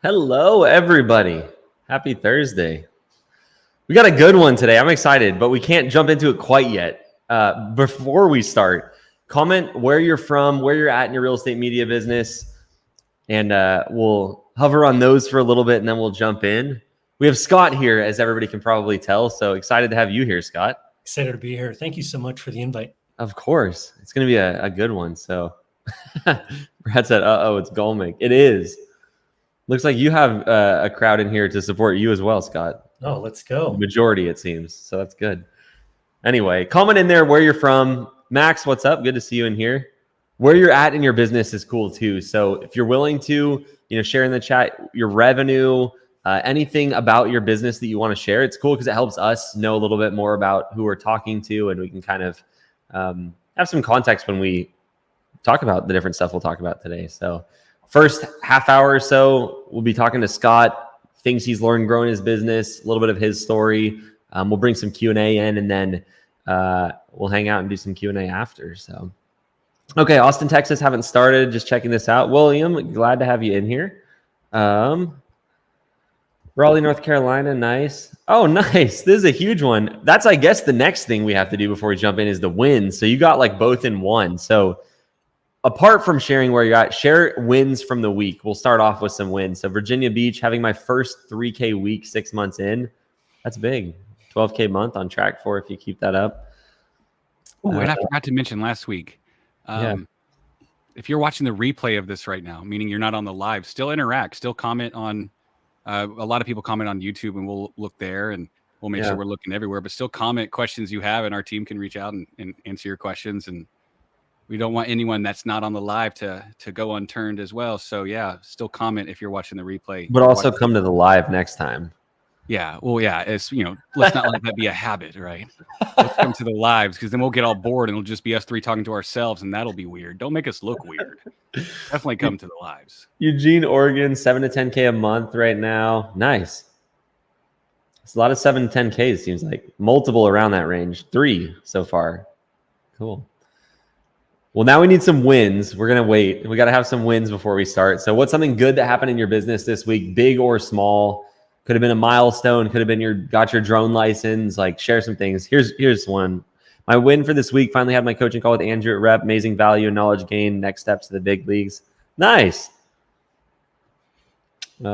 Hello, everybody. Happy Thursday. We got a good one today. I'm excited, but we can't jump into it quite yet. Before we start, comment where you're from, where you're at in your real estate media business, and we'll hover on those for a little bit, and then we'll jump in. We have Scott here, as everybody can probably tell, so excited to have you here, Scott. Excited to be here. Thank you so much for the invite. Of course. It's going to be a good one. So Brad said, it's Golmick. It is. Looks like you have a crowd in here to support you as well, Scott. Oh, let's go. The majority, it seems. So that's good. Anyway, comment in there where you're from. Max, what's up? Good to see you in here. Where you're at in your business is cool too. So if you're willing to, share in the chat your revenue, anything about your business that you want to share, it's cool because it helps us know a little bit more about who we're talking to, and we can kind of have some context when we talk about the different stuff we'll talk about today. So first half hour or so, we'll be talking to Scott, things he's learned growing his business, a little bit of his story. We'll bring some Q&A in, and then we'll hang out and do some Q&A after. So, okay, Austin, Texas haven't started. Just checking this out. William, glad to have you in here. Raleigh, North Carolina, nice. Oh, nice. This is a huge one. That's, I guess, the next thing we have to do before we jump in is the wins. So you got like both in one. So apart from sharing where you're at, share wins from the week. We'll start off with some wins. So Virginia Beach, having my first 3K week 6 months in. That's big. 12K month on track for if you keep that up. Oh, and I forgot to mention last week. If you're watching the replay of this right now, meaning you're not on the live, still interact, still comment on. A lot of people comment on YouTube, and we'll look there, and we'll make sure we're looking everywhere. But still comment questions you have, and our team can reach out and answer your questions. And we don't want anyone that's not on the live to go unturned as well. So still comment if you're watching the replay. But also come to the live next time. Yeah, well, it's let's not let that be a habit, right? Let's come to the lives, because then we'll get all bored and it'll just be us three talking to ourselves, and that'll be weird. Don't make us look weird. Definitely come to the lives. Eugene, Oregon, 7 to 10K a month right now. Nice. It's a lot of 7 to 10Ks, seems like. Multiple around that range. 3 so far. Cool. Well, now we need some wins. We're going to wait. We got to have some wins before we start. So what's something good that happened in your business this week, big or small? Could have been a milestone. Could have been got your drone license. Like, share some things. Here's one. My win for this week, finally had my coaching call with Andrew at REPP. Amazing value and knowledge gain. Next steps to the big leagues. Nice. We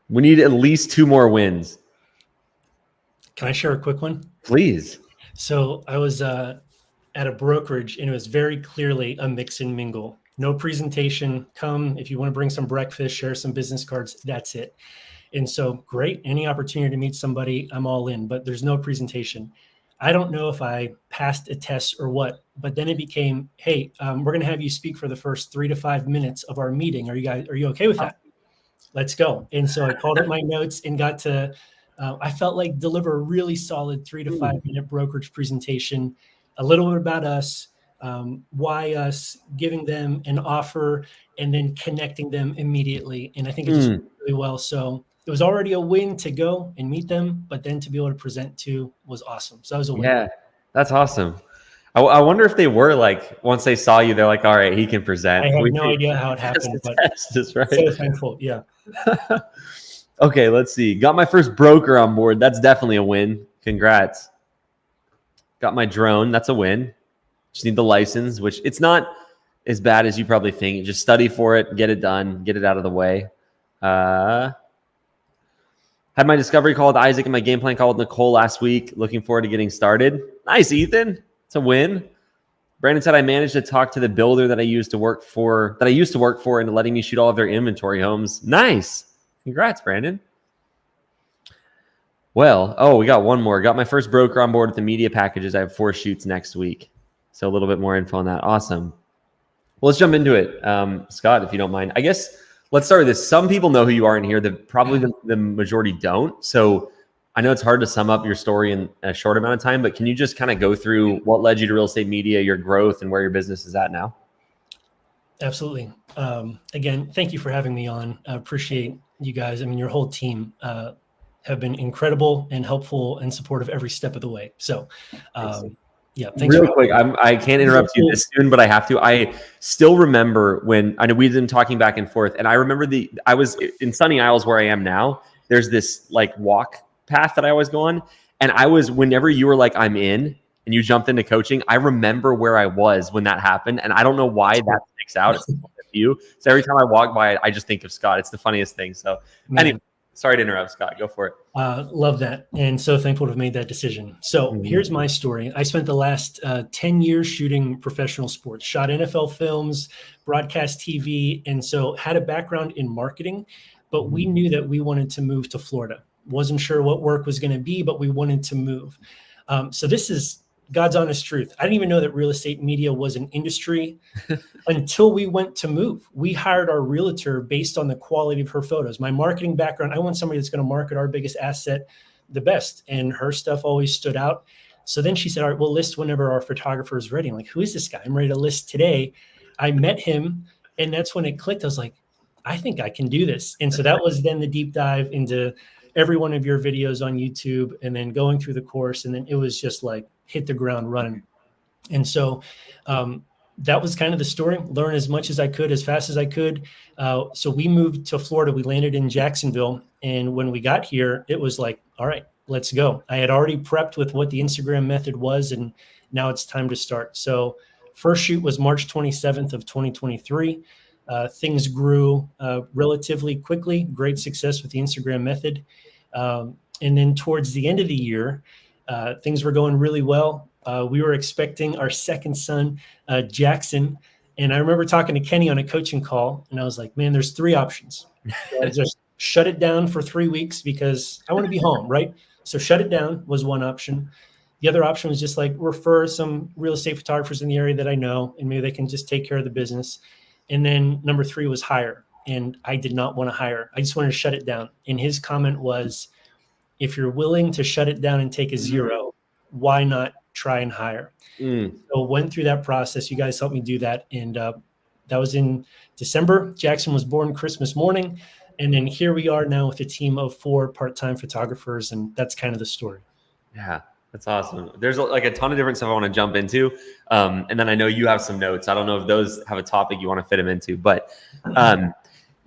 need at least 2 more wins. Can I share a quick one? Please. So I was at a brokerage, and it was very clearly a mix and mingle. No presentation. Come if you want to bring some breakfast, share some business cards. That's it. And so, great. Any opportunity to meet somebody, I'm all in. But there's no presentation. I don't know if I passed a test or what, but then it became, hey, we're going to have you speak for the first 3 to 5 minutes of our meeting. Are you okay with that? Let's go. And so I called up my notes and got to, I felt like deliver a really solid 3 to 5 minute brokerage presentation, a little bit about us, why us, giving them an offer, and then connecting them immediately. And I think it just went really well. So it was already a win to go and meet them, but then to be able to present to was awesome. So that was a win. Yeah, that's awesome. I wonder if they were like, once they saw you, they're like, all right, he can present. I have no idea how it happened, but that's right. So thankful. Yeah. Okay, let's see. Got my first broker on board. That's definitely a win. Congrats. Got my drone. That's a win. Just need the license, which it's not as bad as you probably think. Just study for it, get it done, get it out of the way. Had my discovery call with Isaac and my game plan call with Nicole last week. Looking forward to getting started. Nice, Ethan. It's a win. Brandon said I managed to talk to the builder that I used to work for, into letting me shoot all of their inventory homes. Nice. Congrats, Brandon. Well, we got one more. Got my first broker on board with the media packages. I have 4 shoots next week. So a little bit more info on that. Awesome. Well, let's jump into it. Scott, if you don't mind. I guess let's start with this. Some people know who you are in here. Probably the majority don't. So I know it's hard to sum up your story in a short amount of time, but can you just kind of go through what led you to real estate media, your growth, and where your business is at now? Absolutely. Again, thank you for having me on. I appreciate you guys. I mean, your whole team have been incredible and helpful and supportive every step of the way. So Yeah. Thanks Real quick, I can't interrupt you this soon, but I have to. I still remember when I know we've been talking back and forth, and I remember I was in Sunny Isles where I am now. There's this like walk path that I always go on, and I was whenever you were like, I'm in, and you jumped into coaching. I remember where I was when that happened, and I don't know why that sticks out. It's you. So every time I walk by, I just think of Scott. It's the funniest thing. So anyway, sorry to interrupt, Scott. Go for it. Love that. And so thankful to have made that decision. So here's my story. I spent the last 10 years shooting professional sports, shot NFL films, broadcast TV. And so had a background in marketing, but we knew that we wanted to move to Florida. Wasn't sure what work was going to be, but we wanted to move. So this is God's honest truth. I didn't even know that real estate media was an industry until we went to move. We hired our realtor based on the quality of her photos. My marketing background, I want somebody that's going to market our biggest asset the best. And her stuff always stood out. So then she said, all right, we'll list whenever our photographer is ready. I'm like, who is this guy? I'm ready to list today. I met him, and that's when it clicked. I was like, I think I can do this. And so that was then the deep dive into every one of your videos on YouTube, and then going through the course. And then it was just like hit the ground running. And so that was kind of the story. Learn as much as I could, as fast as I could. So we moved to Florida. We landed in Jacksonville. And when we got here, it was like, all right, let's go. I had already prepped with what the Instagram method was, and now it's time to start. So first shoot was March 27th of 2023. Things grew relatively quickly, great success with the Instagram method. And then towards the end of the year, things were going really well. We were expecting our second son, Jackson. And I remember talking to Kenny on a coaching call, and I was like, man, there's three options. So I just shut it down for 3 weeks because I want to be home, right? So shut it down was one option. The other option was just like refer some real estate photographers in the area that I know, and maybe they can just take care of the business. And then number 3 was hire. And I did not want to hire. I just wanted to shut it down. And his comment was, if you're willing to shut it down and take a zero, why not try and hire? So went through that process. You guys helped me do that. And that was in December. Jackson was born Christmas morning. And then here we are now with a team of 4 part-time photographers. And that's kind of the story. Yeah, that's awesome. There's like a ton of different stuff I want to jump into. And then I know you have some notes. I don't know if those have a topic you want to fit them into, but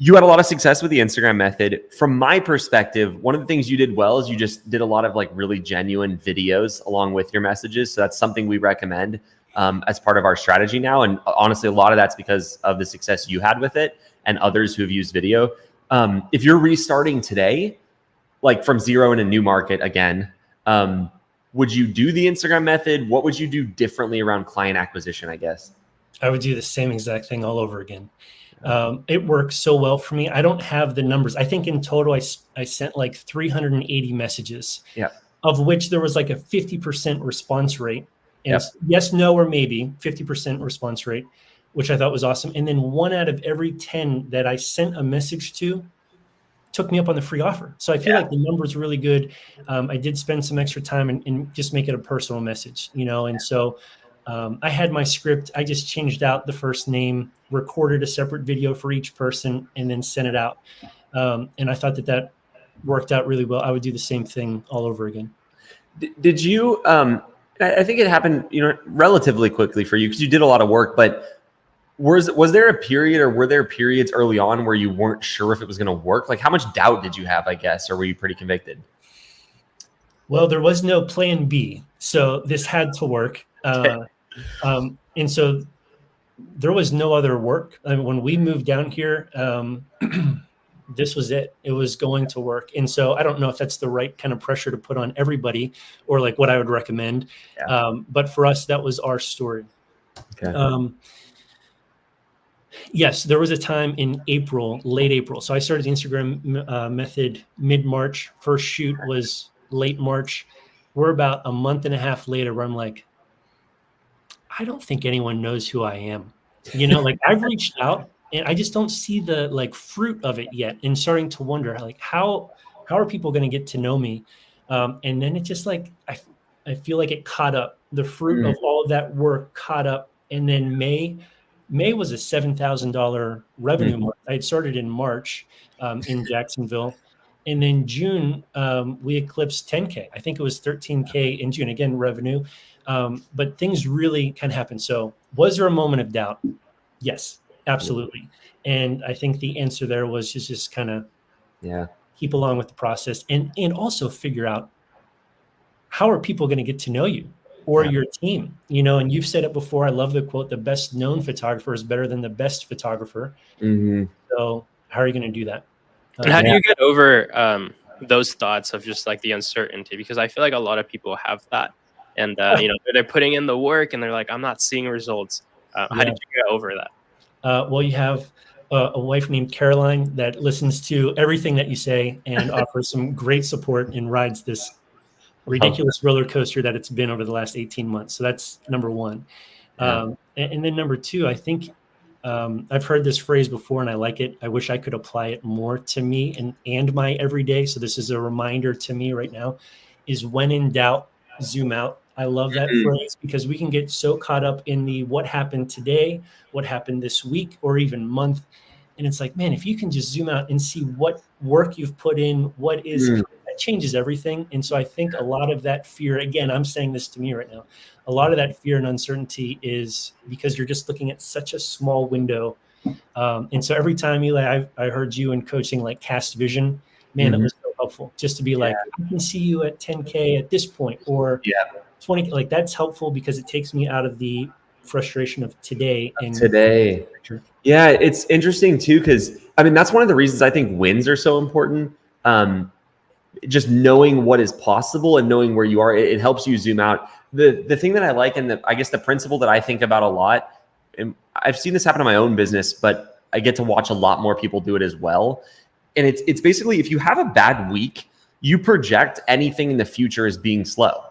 you had a lot of success with the Instagram method. From my perspective, one of the things you did well is you just did a lot of like really genuine videos along with your messages. So that's something we recommend as part of our strategy now. And honestly, a lot of that's because of the success you had with it and others who have used video. If you're restarting today, like from zero in a new market again, would you do the Instagram method? What would you do differently around client acquisition, I guess? I would do the same exact thing all over again. It works so well for me. I don't have the numbers. I think in total, I sent like 380 messages, of which there was like a 50% response rate. And yes, no, or maybe 50% response rate, which I thought was awesome. And then 1 out of every 10 that I sent a message to took me up on the free offer. So I feel like the number's really good. I did spend some extra time and just make it a personal message, you know? And so I had my script. I just changed out the first name, recorded a separate video for each person, and then sent it out. And I thought that worked out really well. I would do the same thing all over again. Did you, I think it happened, relatively quickly for you because you did a lot of work, but was there a period or were there periods early on where you weren't sure if it was going to work? Like how much doubt did you have, I guess, or were you pretty convicted? Well, there was no plan B. So this had to work. And so there was no other work. I mean, when we moved down here, this was it. It was going to work. And so I don't know if that's the right kind of pressure to put on everybody or like what I would recommend. But for us, that was our story. Yes, there was a time in April, late April. So I started the Instagram method mid-March. First shoot was late March. We're about a month and a half later where I'm like, I don't think anyone knows who I am. Like I've reached out and I just don't see the like fruit of it yet, and starting to wonder like how are people going to get to know me? And then it just like I feel like it caught up. The fruit of all of that work caught up. And then May was a $7,000 revenue month. I had started in March in Jacksonville. And then June, we eclipsed 10K. I think it was 13K in June. Again, revenue. But things really can happen. So was there a moment of doubt? Yes, absolutely. And I think the answer there was just kind of keep along with the process and also figure out how are people going to get to know you or your team, and you've said it before. I love the quote, the best known photographer is better than the best photographer. So how are you going to do that? And how do you get over those thoughts of just like the uncertainty? Because I feel like a lot of people have that, and they're putting in the work and they're like, I'm not seeing results. How did you get over that? Well, you have a wife named Caroline that listens to everything that you say and offers some great support and rides this ridiculous roller coaster that it's been over the last 18 months. So that's number one. And then number two, I think I've heard this phrase before and I like it. I wish I could apply it more to me and my everyday. So this is a reminder to me right now, is when in doubt, zoom out. I love that phrase because we can get so caught up in the what happened today, what happened this week, or even month. And it's like, man, if you can just zoom out and see what work you've put in, what is, that changes everything. And so I think a lot of that fear, again, I'm saying this to me right now, a lot of that fear and uncertainty is because you're just looking at such a small window. And so every time, Eli, I heard you in coaching, like cast vision, man, that was so helpful just to be like, I can see you at 10K at this point or 20, like that's helpful because it takes me out of the frustration of today. Yeah, it's interesting too, because I mean, that's one of the reasons I think wins are so important. Just knowing what is possible and knowing where you are, it helps you zoom out. The thing that I like, and I guess the principle that I think about a lot, and I've seen this happen in my own business, but I get to watch a lot more people do it as well. And it's basically, if you have a bad week, you project anything in the future as being slow.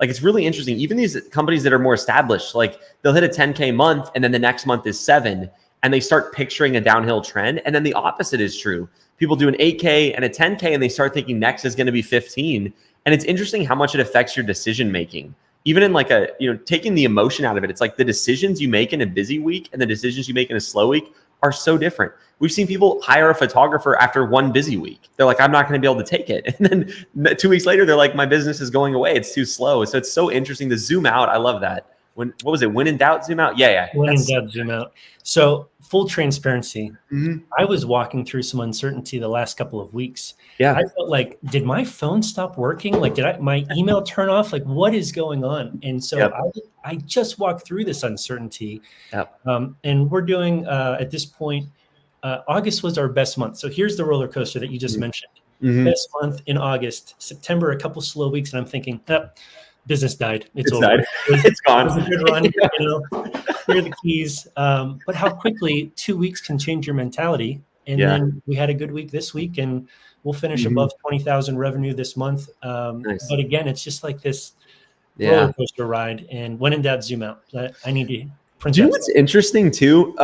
Like, it's really interesting. Even these companies that are more established, like they'll hit a 10K month and then the next month is 7 and they start picturing a downhill trend. And then the opposite is true. People do an 8K and a 10K and they start thinking next is going to be 15. And it's interesting how much it affects your decision making. Even in like taking the emotion out of it, it's like the decisions you make in a busy week and the decisions you make in a slow week are so different. We've seen people hire a photographer after one busy week. They're like, I'm not going to be able to take it. And then 2 weeks later, they're like, my business is going away. It's too slow. So it's so interesting to zoom out. I love that. What was it? When in doubt, zoom out. Yeah. When in doubt, zoom out. So full transparency. I was walking through some uncertainty the last couple of weeks. I felt like, did my phone stop working? Like, did my email turn off? Like, what is going on? And so I just walked through this uncertainty. And we're doing, at this point, August was our best month. So here's the roller coaster that you just mentioned. Best month in August. September, a couple slow weeks. And I'm thinking, business died. It's over. It's gone. It was a good run. Here are the keys. But how quickly 2 weeks can change your mentality. And then we had a good week this week, and we'll finish above 20,000 revenue this month. But again, it's just like this roller coaster ride. And when in doubt, zoom out. I need to print. Do you know what's interesting too?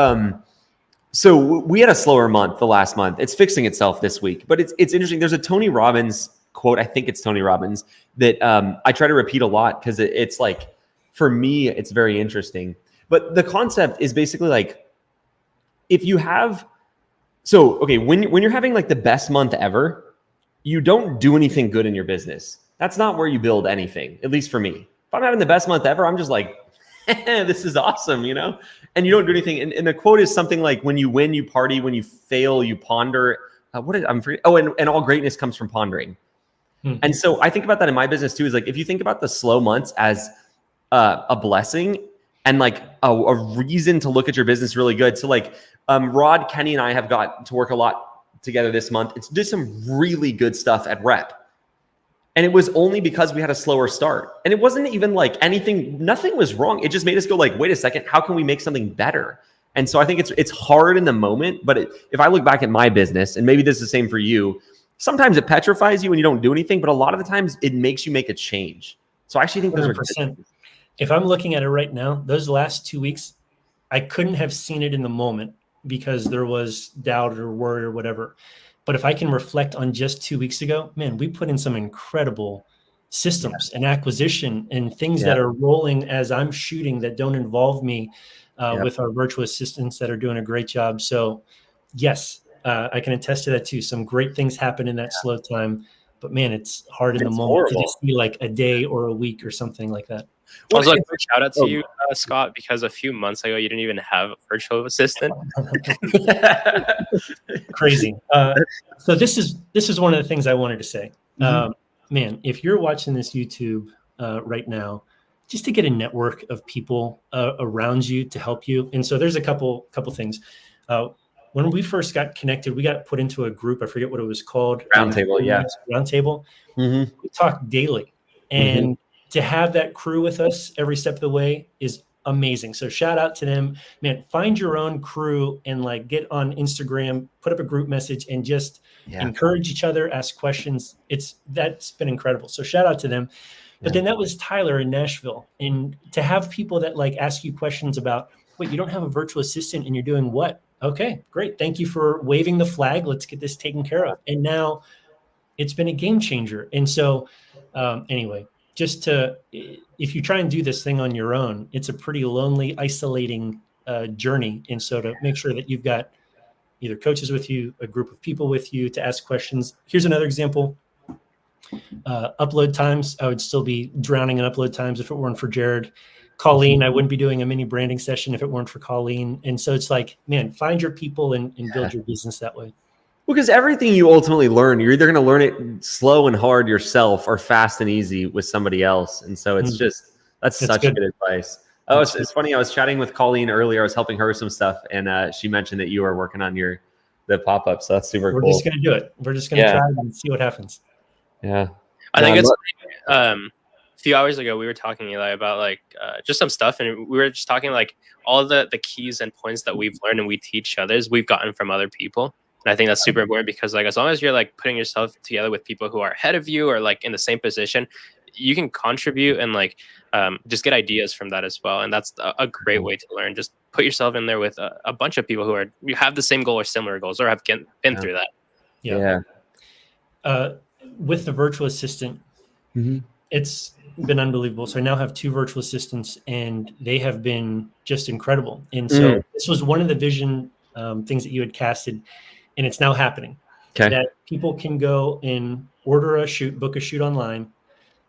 So we had a slower month the last month. It's fixing itself this week, but it's interesting. There's a Tony Robbins quote. I think it's Tony Robbins that I try to repeat a lot because it's like, for me, it's very interesting. But the concept is basically like, if you have, when you're having like the best month ever, you don't do anything good in your business. That's not where you build anything, at least for me. If I'm having the best month ever, I'm just like, this is awesome, and you don't do anything. And the quote is something like, when you win, you party. When you fail, you ponder. And all greatness comes from pondering. And so I think about that in my business too, is like, if you think about the slow months as a blessing and like a reason to look at your business really good. So like Rod, Kenny, and I have got to work a lot together this month. It's did some really good stuff at REPP. And it was only because we had a slower start. And it wasn't even like nothing was wrong. It just made us go like, wait a second, how can we make something better? And so I think it's hard in the moment, but if I look back at my business, and maybe this is the same for you, sometimes it petrifies you when you don't do anything, but a lot of the times it makes you make a change. So I actually think those 100%. Are good. If I'm looking at it right now, those last 2 weeks, I couldn't have seen it in the moment because there was doubt or worry or whatever. But if I can reflect on just 2 weeks ago, man, we put in some incredible systems and acquisition and things that are rolling as I'm shooting that don't involve me with our virtual assistants that are doing a great job. So yes, I can attest to that too. Some great things happen in that slow time, but man, it's hard in the moment to just be like a day or a week or something like that. Also, a quick shout out to you, Scott, because a few months ago you didn't even have a virtual assistant. Crazy. So this is one of the things I wanted to say. Man, if you're watching this YouTube right now, just to get a network of people around you to help you. And so there's a couple things. When we first got connected, we got put into a group. I forget what it was called. Roundtable, yeah. Roundtable. We talk daily. And to have that crew with us every step of the way is amazing. So shout out to them, man. Find your own crew and like get on Instagram, put up a group message and just encourage each other, ask questions. That's been incredible. So shout out to them. But then that was Tyler in Nashville. And to have people that like ask you questions about, wait, you don't have a virtual assistant and you're doing what? Okay, great. Thank you for waving the flag. Let's get this taken care of. And now it's been a game changer. And so anyway, if you try and do this thing on your own, it's a pretty lonely, isolating journey. And so to make sure that you've got either coaches with you, a group of people with you to ask questions. Here's another example. Upload times. I would still be drowning in upload times if it weren't for Jared. Colleen, I wouldn't be doing a mini branding session if it weren't for Colleen. And so it's like, man, find your people and build your business that way. Because everything you ultimately learn, you're either going to learn it slow and hard yourself or fast and easy with somebody else. And so it's that's such good advice. Oh, it's funny. I was chatting with Colleen earlier. I was helping her with some stuff. And she mentioned that you are working on the pop-up. So that's super cool. We're just going to do it. We're just going to try and see what happens. Yeah. I think it's a few hours ago, we were talking, Eli, about like just some stuff. And we were just talking like all the keys and points that we've learned and we teach others, we've gotten from other people. And I think that's super important because like as long as you're like putting yourself together with people who are ahead of you or like in the same position, you can contribute and like just get ideas from that as well. And that's a great way to learn. Just put yourself in there with a bunch of people who have the same goal or similar goals or have been through that. Yeah. With the virtual assistant, it's been unbelievable. So I now have 2 virtual assistants and they have been just incredible. And so this was one of the vision things that you had casted. And it's now happening that people can go and order a shoot, book a shoot online.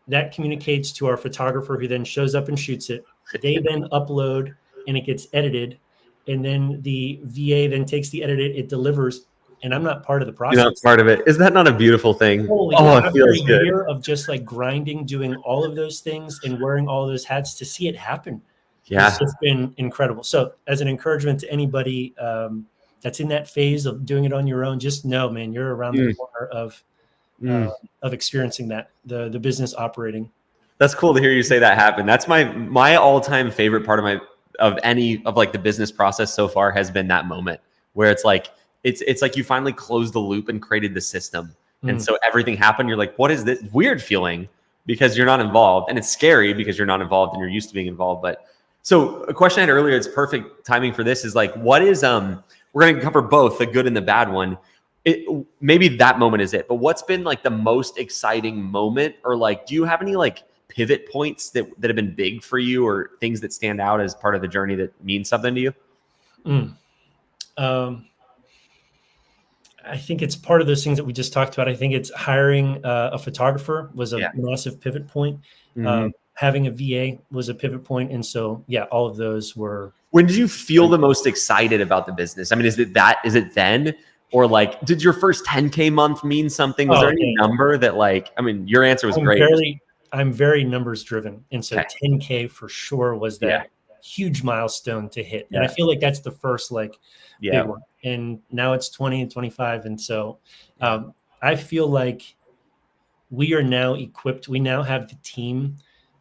That communicates to our photographer who then shows up and shoots it. They then upload and it gets edited. And then the VA then takes the edit, it delivers. And I'm not part of the process. You're not part of it. Is that not a beautiful thing? It feels good. A year of just like grinding, doing all of those things and wearing all those hats to see it happen. It's just been incredible. So as an encouragement to anybody that's in that phase of doing it on your own, just know, man, you're around the corner of experiencing that, the business operating. That's cool to hear you say that happen. That's my all-time favorite part of the business process so far has been that moment where it's like you finally closed the loop and created the system. And so everything happened. You're like, what is this weird feeling? Because you're not involved. And it's scary because you're not involved and you're used to being involved. But so a question I had earlier, it's perfect timing for this, is like, what is, we're going to cover both the good and the bad one. Maybe that moment is it, but what's been like the most exciting moment, or like, do you have any like pivot points that have been big for you, or things that stand out as part of the journey that means something to you? I think it's part of those things that we just talked about. I think it's hiring a photographer was a massive pivot point. Having a VA was a pivot point. And so, all of those were. When did you feel the most excited about the business? I mean, is it then, or like, did your first 10K month mean something? Was there any number that like, I mean, your answer was great. I'm very numbers driven. And so 10K for sure was that huge milestone to hit. And I feel like that's the first big one. And now it's 20 and 25. And so I feel like we are now equipped. We now have the team.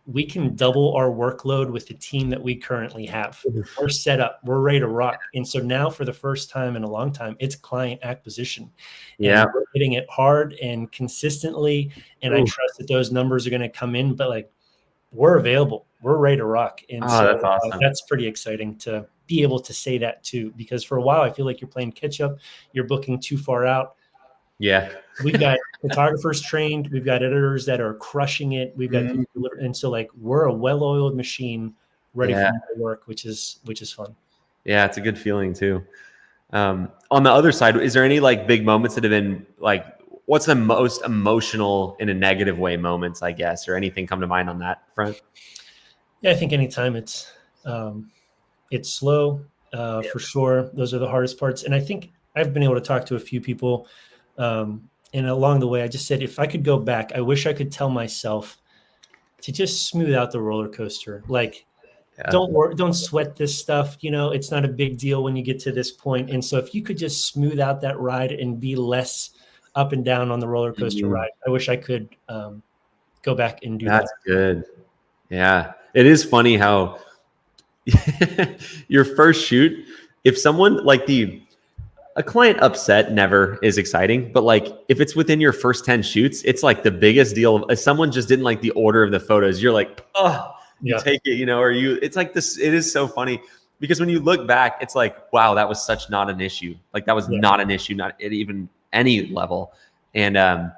We can double our workload with the team that we currently have. We're set up. We're ready to rock. And so now for the first time in a long time, it's client acquisition. And we're hitting it hard and consistently. And I trust that those numbers are going to come in, but like, we're available. We're ready to rock. And that's awesome. That's pretty exciting to be able to say that too, because for a while I feel like you're playing catch up. You're booking too far out. Yeah. We've got photographers trained. We've got editors that are crushing it. We've got and so like we're a well-oiled machine ready for work, which is fun. Yeah, it's a good feeling too. On the other side, is there any like big moments that have been like, what's the most emotional in a negative way moments, I guess, or anything come to mind on that front? Yeah, I think anytime it's slow, for sure. Those are the hardest parts. And I think I've been able to talk to a few people. And along the way, I just said, if I could go back, I wish I could tell myself to just smooth out the roller coaster. Like, don't sweat this stuff. It's not a big deal when you get to this point. And so if you could just smooth out that ride and be less up and down on the roller coaster ride, I wish I could go back and do that. That's good. Yeah. It is funny how your first shoot, if someone like a client upset never is exciting, but like if it's within your first 10 shoots, it's like the biggest deal. If someone just didn't like the order of the photos, you're like, oh, you take it, or it's like this. It is so funny because when you look back, it's like, wow, that was such not an issue. Like that was not an issue, not at even any level. And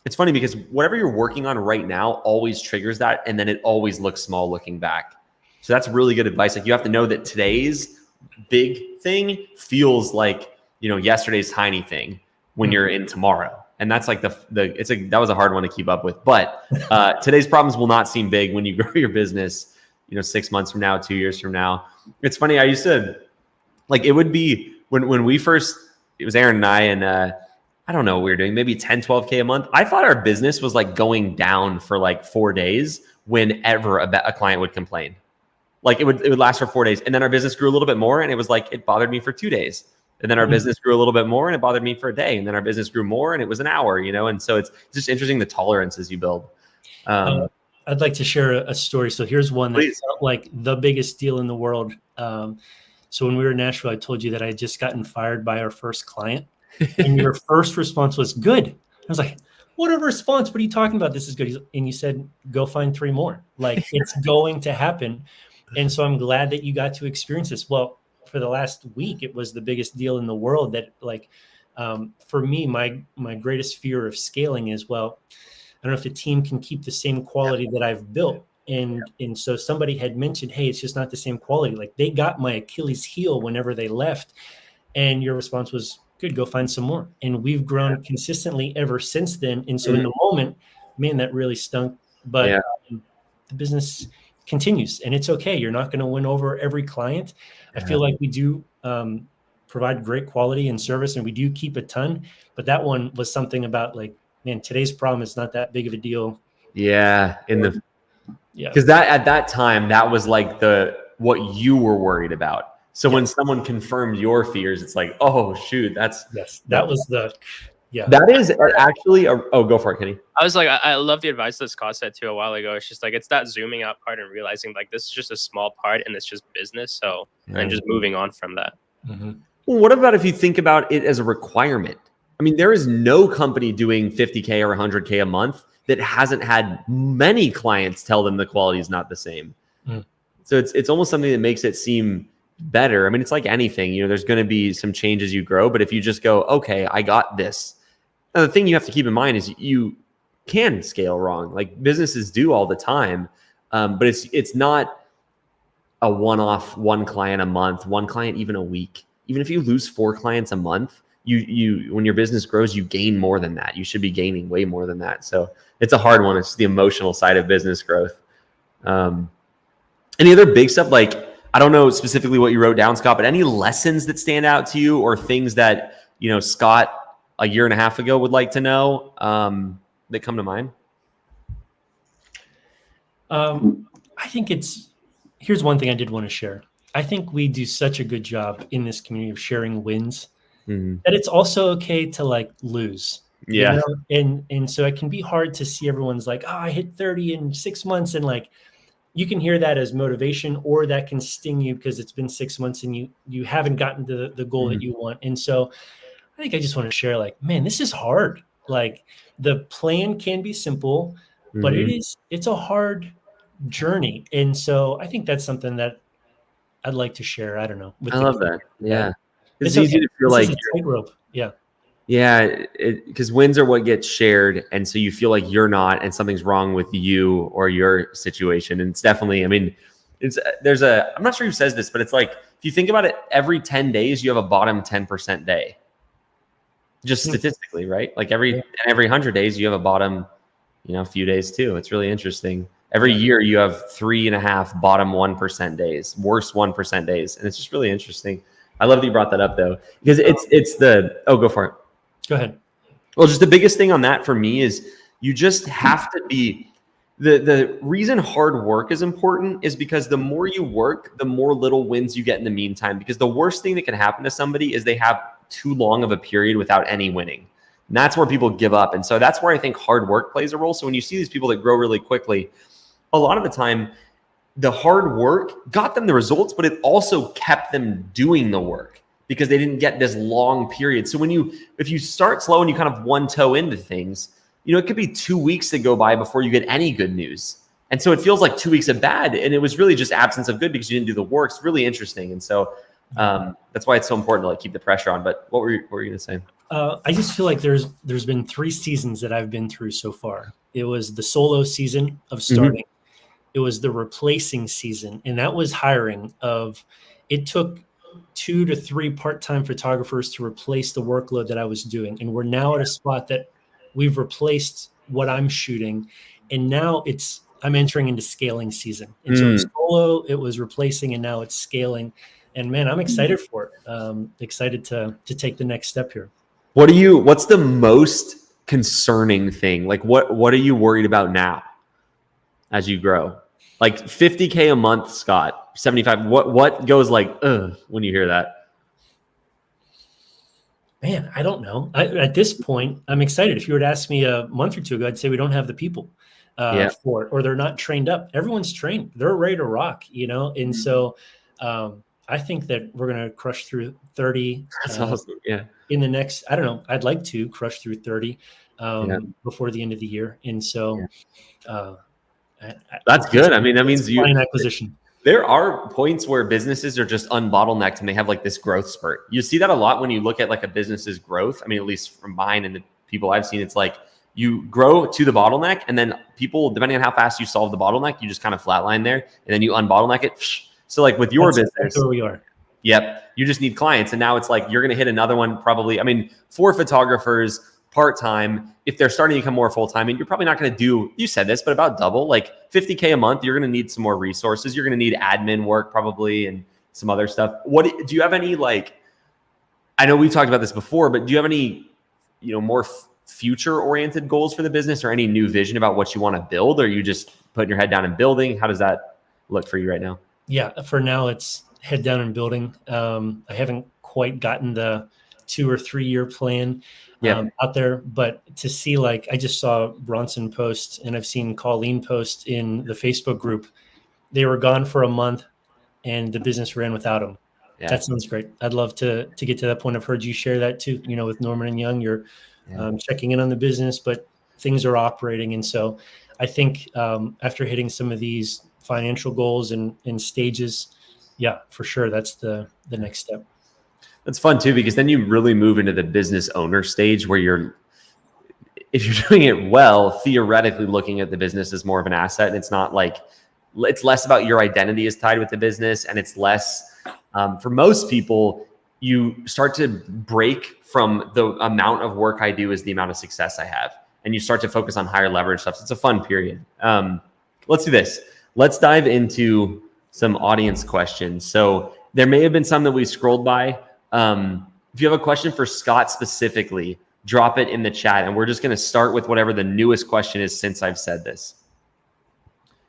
it's funny because whatever you're working on right now always triggers that. And then it always looks small looking back. So that's really good advice. Like you have to know that today's big thing feels like, yesterday's tiny thing when you're in tomorrow. And that's like that was a hard one to keep up with, but today's problems will not seem big when you grow your business, 6 months from now, 2 years from now. It's funny. I used to like, it would be when we first, it was Aaron and I, and I don't know what we were doing, maybe 10, 12K a month. I thought our business was like going down for like 4 days whenever a client would complain. Like it would last for 4 days. And then our business grew a little bit more and it was like, it bothered me for 2 days. And then our business grew a little bit more and it bothered me for a day. And then our business grew more and it was an hour, And so it's just interesting the tolerances you build. I'd like to share a story. So here's one that felt like the biggest deal in the world. So when we were in Nashville, I told you that I had just gotten fired by our first client. And your first response was good. I was like, what a response. What are you talking about? This is good. And you said, go find 3 more. Like it's going to happen. And so I'm glad that you got to experience this. Well, for the last week, it was the biggest deal in the world that for me, my greatest fear of scaling is, well, I don't know if the team can keep the same quality that I've built. And so somebody had mentioned, hey, it's just not the same quality. Like they got my Achilles heel whenever they left. And your response was, good, go find some more. And we've grown consistently ever since then. And so in the moment, man, that really stunk. But the business continues and it's okay. You're not going to win over every client. I feel like we do provide great quality and service and we do keep a ton, but that one was something about like, man, today's problem is not that big of a deal. Yeah. Because that at that time, that was like what you were worried about. So when someone confirmed your fears, it's like, oh shoot, that was that is actually go for it, Kenny. I was like, I love the advice that Scott said too a while ago. It's just like, it's that zooming out part and realizing like this is just a small part and it's just business. So, and just moving on from that. Mm-hmm. Well, what about if you think about it as a requirement? I mean, there is no company doing 50K or 100K a month that hasn't had many clients tell them the quality is not the same. So it's almost something that makes it seem better. I mean, it's like anything, there's going to be some changes you grow, but if you just go, okay, I got this. Now, the thing you have to keep in mind is you can scale wrong. Like businesses do all the time, but it's not a one-off, one client a month, one client even a week. Even if you lose 4 clients a month, you when your business grows, you gain more than that. You should be gaining way more than that. So it's a hard one. It's the emotional side of business growth. Any other big stuff? Like, I don't know specifically what you wrote down, Scott, but any lessons that stand out to you or things that, Scott a year and a half ago would like to know that come to mind? I think here's one thing I did want to share. I think we do such a good job in this community of sharing wins that it's also okay to like lose. Yeah. And so it can be hard to see everyone's like, oh, I hit 30 in 6 months. And like, you can hear that as motivation, or that can sting you because it's been 6 months and you haven't gotten to the goal that you want. And so I think I just want to share like, man, this is hard. Like the plan can be simple, but it's a hard journey. And so I think that's something that I'd like to share. I don't know. I love that. Yeah. It's okay. easy to feel this like is a tightrope. Yeah. Yeah. Because wins are what gets shared. And so you feel like you're not, and something's wrong with you or your situation. And it's definitely, I mean, I'm not sure who says this, but it's like, if you think about it, every 10 days, you have a bottom 10% day. Just statistically, right? Like every 100 days, you have a bottom, few days too. It's really interesting. Every year you have 3.5 bottom 1% days, worst 1% days. And it's just really interesting. I love that you brought that up though, because go for it. Go ahead. Well, just the biggest thing on that for me is you just have to be, the reason hard work is important is because the more you work, the more little wins you get in the meantime. Because the worst thing that can happen to somebody is they have too long of a period without any winning. And that's where people give up. And so that's where I think hard work plays a role. So when you see these people that grow really quickly, a lot of the time, the hard work got them the results, but it also kept them doing the work because they didn't get this long period. So if you start slow and you kind of one toe into things, it could be 2 weeks that go by before you get any good news. And so it feels like 2 weeks of bad. And it was really just absence of good because you didn't do the work. It's really interesting. And so that's why it's so important to like keep the pressure on. But what were you going to say? I just feel like there's been 3 seasons that I've been through so far. It was the solo season of starting. Mm-hmm. It was the replacing season. And that was hiring it took 2 to 3 part-time photographers to replace the workload that I was doing. And we're now at a spot that we've replaced what I'm shooting. And now I'm entering into scaling season. And so it's solo, it was replacing, and now it's scaling. And man, I'm excited for it. Excited to take the next step here. What's the most concerning thing? Like what are you worried about now as you grow? Like 50K a month, Scott, 75. What goes like, when you hear that? Man, I don't know. At this point, I'm excited. If you were to ask me a month or 2 ago, I'd say we don't have the people for it, or they're not trained up. Everyone's trained. They're ready to rock, And so I think that we're going to crush through 30. That's awesome. Yeah. In the next, I don't know, I'd like to crush through 30 before the end of the year. And so that's good. I mean, that means acquisition. There are points where businesses are just unbottlenecked and they have like this growth spurt. You see that a lot when you look at like a business's growth. I mean, at least from mine and the people I've seen, it's like you grow to the bottleneck and then people, depending on how fast you solve the bottleneck, you just kind of flatline there and then you unbottleneck it. So like with your business, that's where we are. Yep. You just need clients. And now it's like, you're going to hit another one probably. I mean, 4 photographers part-time, if they're starting to become more full-time, and you're probably not going to do, you said this, but about double, like 50K a month, you're going to need some more resources. You're going to need admin work probably and some other stuff. Do you have any, like, I know we've talked about this before, but do you have any, more future-oriented goals for the business or any new vision about what you want to build? Or are you just putting your head down and building? How does that look for you right now? Yeah, for now it's head down and building. I haven't quite gotten the 2 or 3 year plan out there, but to see, like, I just saw Bronson post and I've seen Colleen post in the Facebook group. They were gone for a month and the business ran without them. Yeah. That sounds great. I'd love to get to that point. I've heard you share that too, with Norman and Young, you're checking in on the business, but things are operating. And so I think after hitting some of these financial goals and stages, yeah, for sure. That's the next step. That's fun too, because then you really move into the business owner stage where if you're doing it well, theoretically looking at the business as more of an asset. And it's not like, it's less about your identity is tied with the business. And it's less, for most people, you start to break from the amount of work I do is the amount of success I have. And you start to focus on higher leverage stuff. So it's a fun period. Let's do this. Let's dive into some audience questions. So there may have been some that we scrolled by. If you have a question for Scott specifically, drop it in the chat. And we're just going to start with whatever the newest question is since I've said this.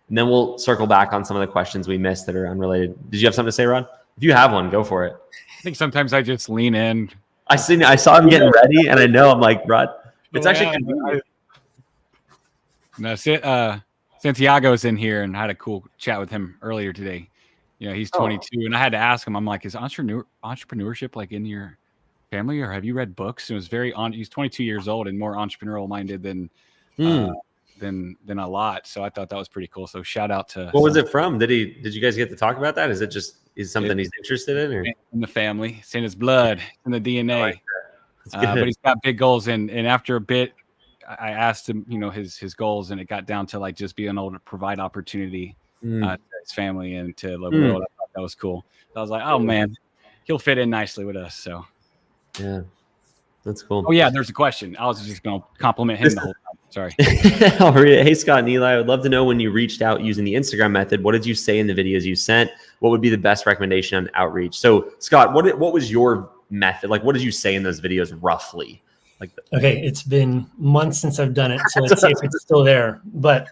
And then we'll circle back on some of the questions we missed that are unrelated. Did you have something to say, Rod? If you have one, go for it. I think sometimes I just lean in. I saw him getting ready and I know I'm like, Rod, it's actually convenient. No, Santiago's in here and I had a cool chat with him earlier today. He's 22 and I had to ask him, I'm like, is entrepreneurship like in your family or have you read books? And it was he's 22 years old and more entrepreneurial minded than a lot. So I thought that was pretty cool. So shout out to. What was it from? Did you guys get to talk about that? Is it just something he's interested in? Or? In the family, it's in his blood, in the DNA. But he's got big goals. And after a bit, I asked him, his goals, and it got down to like just being able to provide opportunity to his family and to the world. I thought that was cool. So I was like, oh man, he'll fit in nicely with us. So yeah, that's cool. Oh yeah, there's a question. I was just going to compliment him the whole time. Sorry. I'll read it. Hey, Scott and Eli, I would love to know when you reached out using the Instagram method, what did you say in the videos you sent? What would be the best recommendation on outreach? So, Scott, what was your method? Like, what did you say in those videos roughly? Like, okay, it's been months since I've done it, so let's see if it's still there. But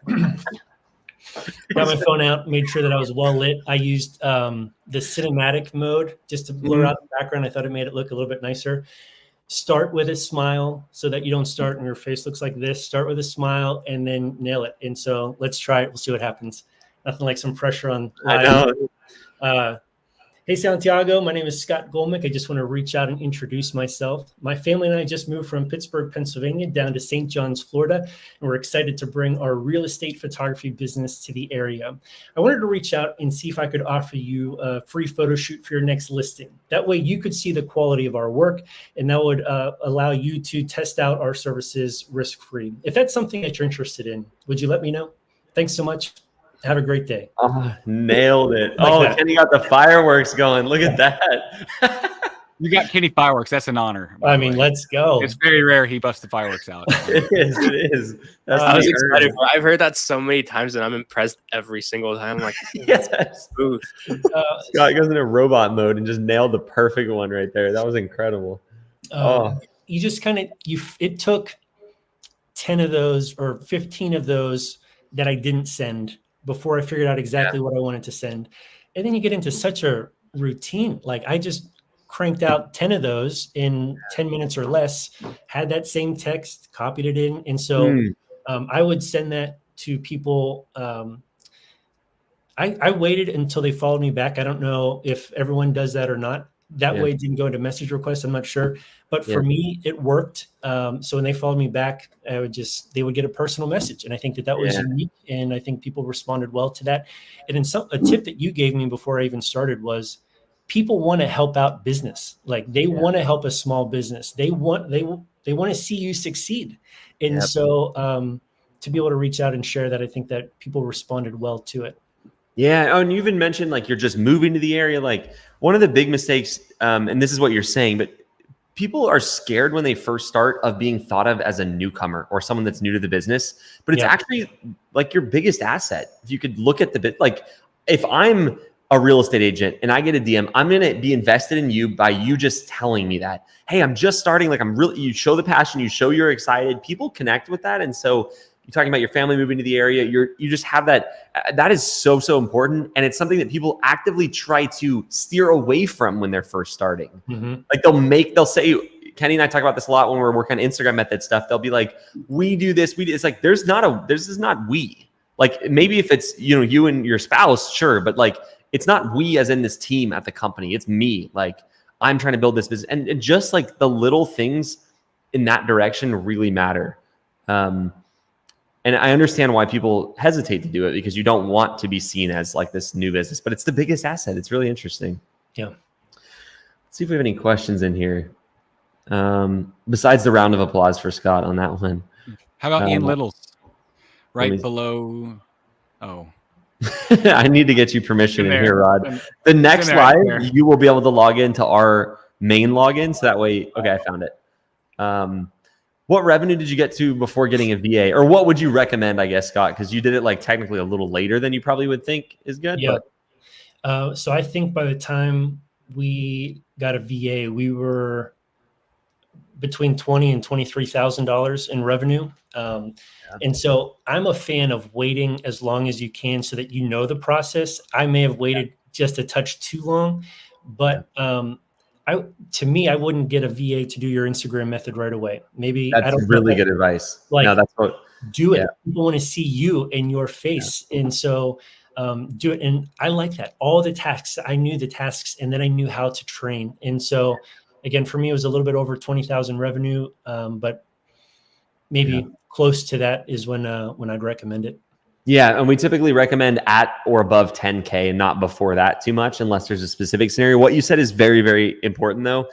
got my phone out, made sure that I was well lit. I used the cinematic mode just to blur out the background. I thought it made it look a little bit nicer. Start with a smile so that you don't start and your face looks like this. Start with a smile and then nail it. And so let's try it. We'll see what happens. Nothing like some pressure on live. I know. Hey, Santiago, my name is Scott Golmick. I just want to reach out and introduce myself. My family and I just moved from Pittsburgh, Pennsylvania down to St. John's, Florida, and we're excited to bring our real estate photography business to the area. I wanted to reach out and see if I could offer you a free photo shoot for your next listing. That way you could see the quality of our work, and that would allow you to test out our services risk-free. If that's something that you're interested in, would you let me know? Thanks so much. Have a great day. Oh, nailed it. Like Kenny got the fireworks going. Look at that. You got Kenny fireworks. That's an honor. I mean, let's go. It's very rare he busts the fireworks out. It is. I was excited. I've heard that so many times, and I'm impressed every single time. I'm like, yes. Smooth. Scott goes into robot mode and just nailed the perfect one right there. That was incredible. You just kind of, it took 10 of those or 15 of those that I didn't send before I figured out exactly what I wanted to send. And then you get into such a routine. Like I just cranked out 10 of those in 10 minutes or less, had that same text, copied it in. And so I would send that to people. I waited until they followed me back. I don't know if everyone does that or not. That way it didn't go into message requests. I'm not sure. But for me, it worked. So when they followed me back, they would get a personal message. And I think that was unique. And I think people responded well to that. And then a tip that you gave me before I even started was people want to help out business. Like they want to help a small business. They want to see you succeed. And so to be able to reach out and share that, I think that people responded well to it. Yeah. Oh, and you even mentioned like you're just moving to the area. Like one of the big mistakes, and this is what you're saying, but people are scared when they first start of being thought of as a newcomer or someone that's new to the business. But it's actually like your biggest asset. If you could look at the bit, like if I'm a real estate agent and I get a DM, I'm going to be invested in you by you just telling me that, hey, I'm just starting. Like you show the passion, you show you're excited. People connect with that. And so you're talking about your family moving to the area. You just have that. That is so important, and it's something that people actively try to steer away from when they're first starting. Like they'll say, Kenny and I talk about this a lot when we're working on Instagram method stuff. They'll be like, "We do this, we do." It's like this is not we. Like maybe if it's you and your spouse, sure, but like it's not we as in this team at the company. It's me. Like I'm trying to build this business, and just like the little things in that direction really matter. And I understand why people hesitate to do it because you don't want to be seen as like this new business, but it's the biggest asset. It's really interesting. Yeah. Let's see if we have any questions in here. Besides the round of applause for Scott on that one. How about Ian Littles? Right below. Oh. I need to get you permission in here, Rod. The next live, you will be able to log into our main login. So that way, okay, I found it. What revenue did you get to before getting a VA? Or what would you recommend, I guess, Scott? Because you did it like technically a little later than you probably would think is good. Yeah. So I think by the time we got a VA, we were between $20,000 and $23,000 in revenue. And so I'm a fan of waiting as long as you can so that you know the process. I may have waited just a touch too long, but to me, I wouldn't get a VA to do your Instagram method right away. Maybe that's really good advice. Like, no, that's what do it. Yeah. People want to see you and your face, and so do it. And I like that. All the tasks, I knew the tasks, and then I knew how to train. And so, again, for me, it was a little bit over 20,000 revenue, but maybe close to that is when I'd recommend it. Yeah, and we typically recommend at or above 10K and not before that too much unless there's a specific scenario. What you said is very, very important though,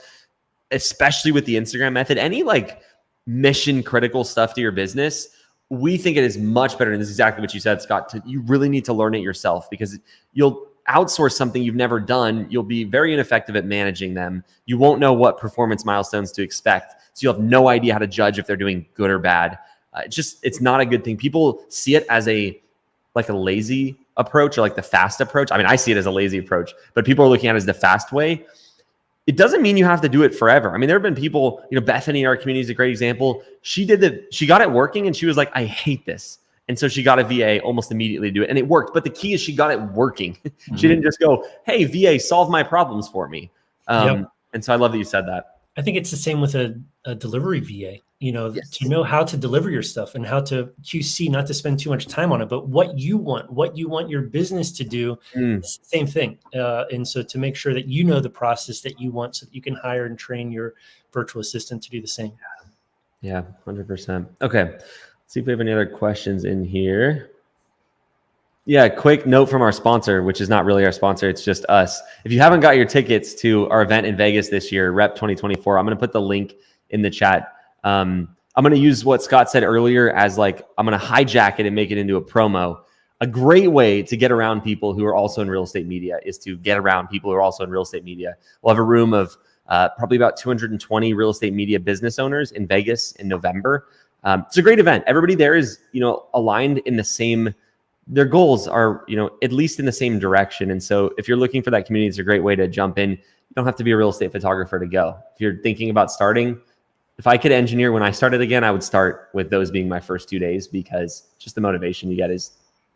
especially with the Instagram method. Any like mission critical stuff to your business, we think it is much better. And this is exactly what you said, Scott. You really need to learn it yourself because you'll outsource something you've never done. You'll be very ineffective at managing them. You won't know what performance milestones to expect. So you'll have no idea how to judge if they're doing good or bad. It's not a good thing. People see it as like a lazy approach or like the fast approach. I mean, I see it as a lazy approach, but people are looking at it as the fast way. It doesn't mean you have to do it forever. I mean, there have been people, Bethany in our community is a great example. She got it working and she was like, I hate this. And so she got a VA almost immediately to do it. And it worked. But the key is she got it working. She didn't just go, hey, VA, solve my problems for me. And so I love that you said that. I think it's the same with a delivery VA, Yes. to know how to deliver your stuff and how to QC, not to spend too much time on it, but what you want your business to do, it's the same thing. And so to make sure that the process that you want so that you can hire and train your virtual assistant to do the same. Yeah, 100%. Okay. Let's see if we have any other questions in here. Yeah, quick note from our sponsor, which is not really our sponsor. It's just us. If you haven't got your tickets to our event in Vegas this year, REPP 2024, I'm going to put the link in the chat. I'm going to use what Scott said earlier as I'm going to hijack it and make it into a promo. A great way to get around people who are also in real estate media is to get around people who are also in real estate media. We'll have a room of probably about 220 real estate media business owners in Vegas in November. It's a great event. Everybody there is, aligned in the same. Their goals are, at least in the same direction. And so if you're looking for that community, it's a great way to jump in. You don't have to be a real estate photographer to go. If you're thinking about starting, if I could engineer when I started again, I would start with those being my first 2 days because just the motivation you get is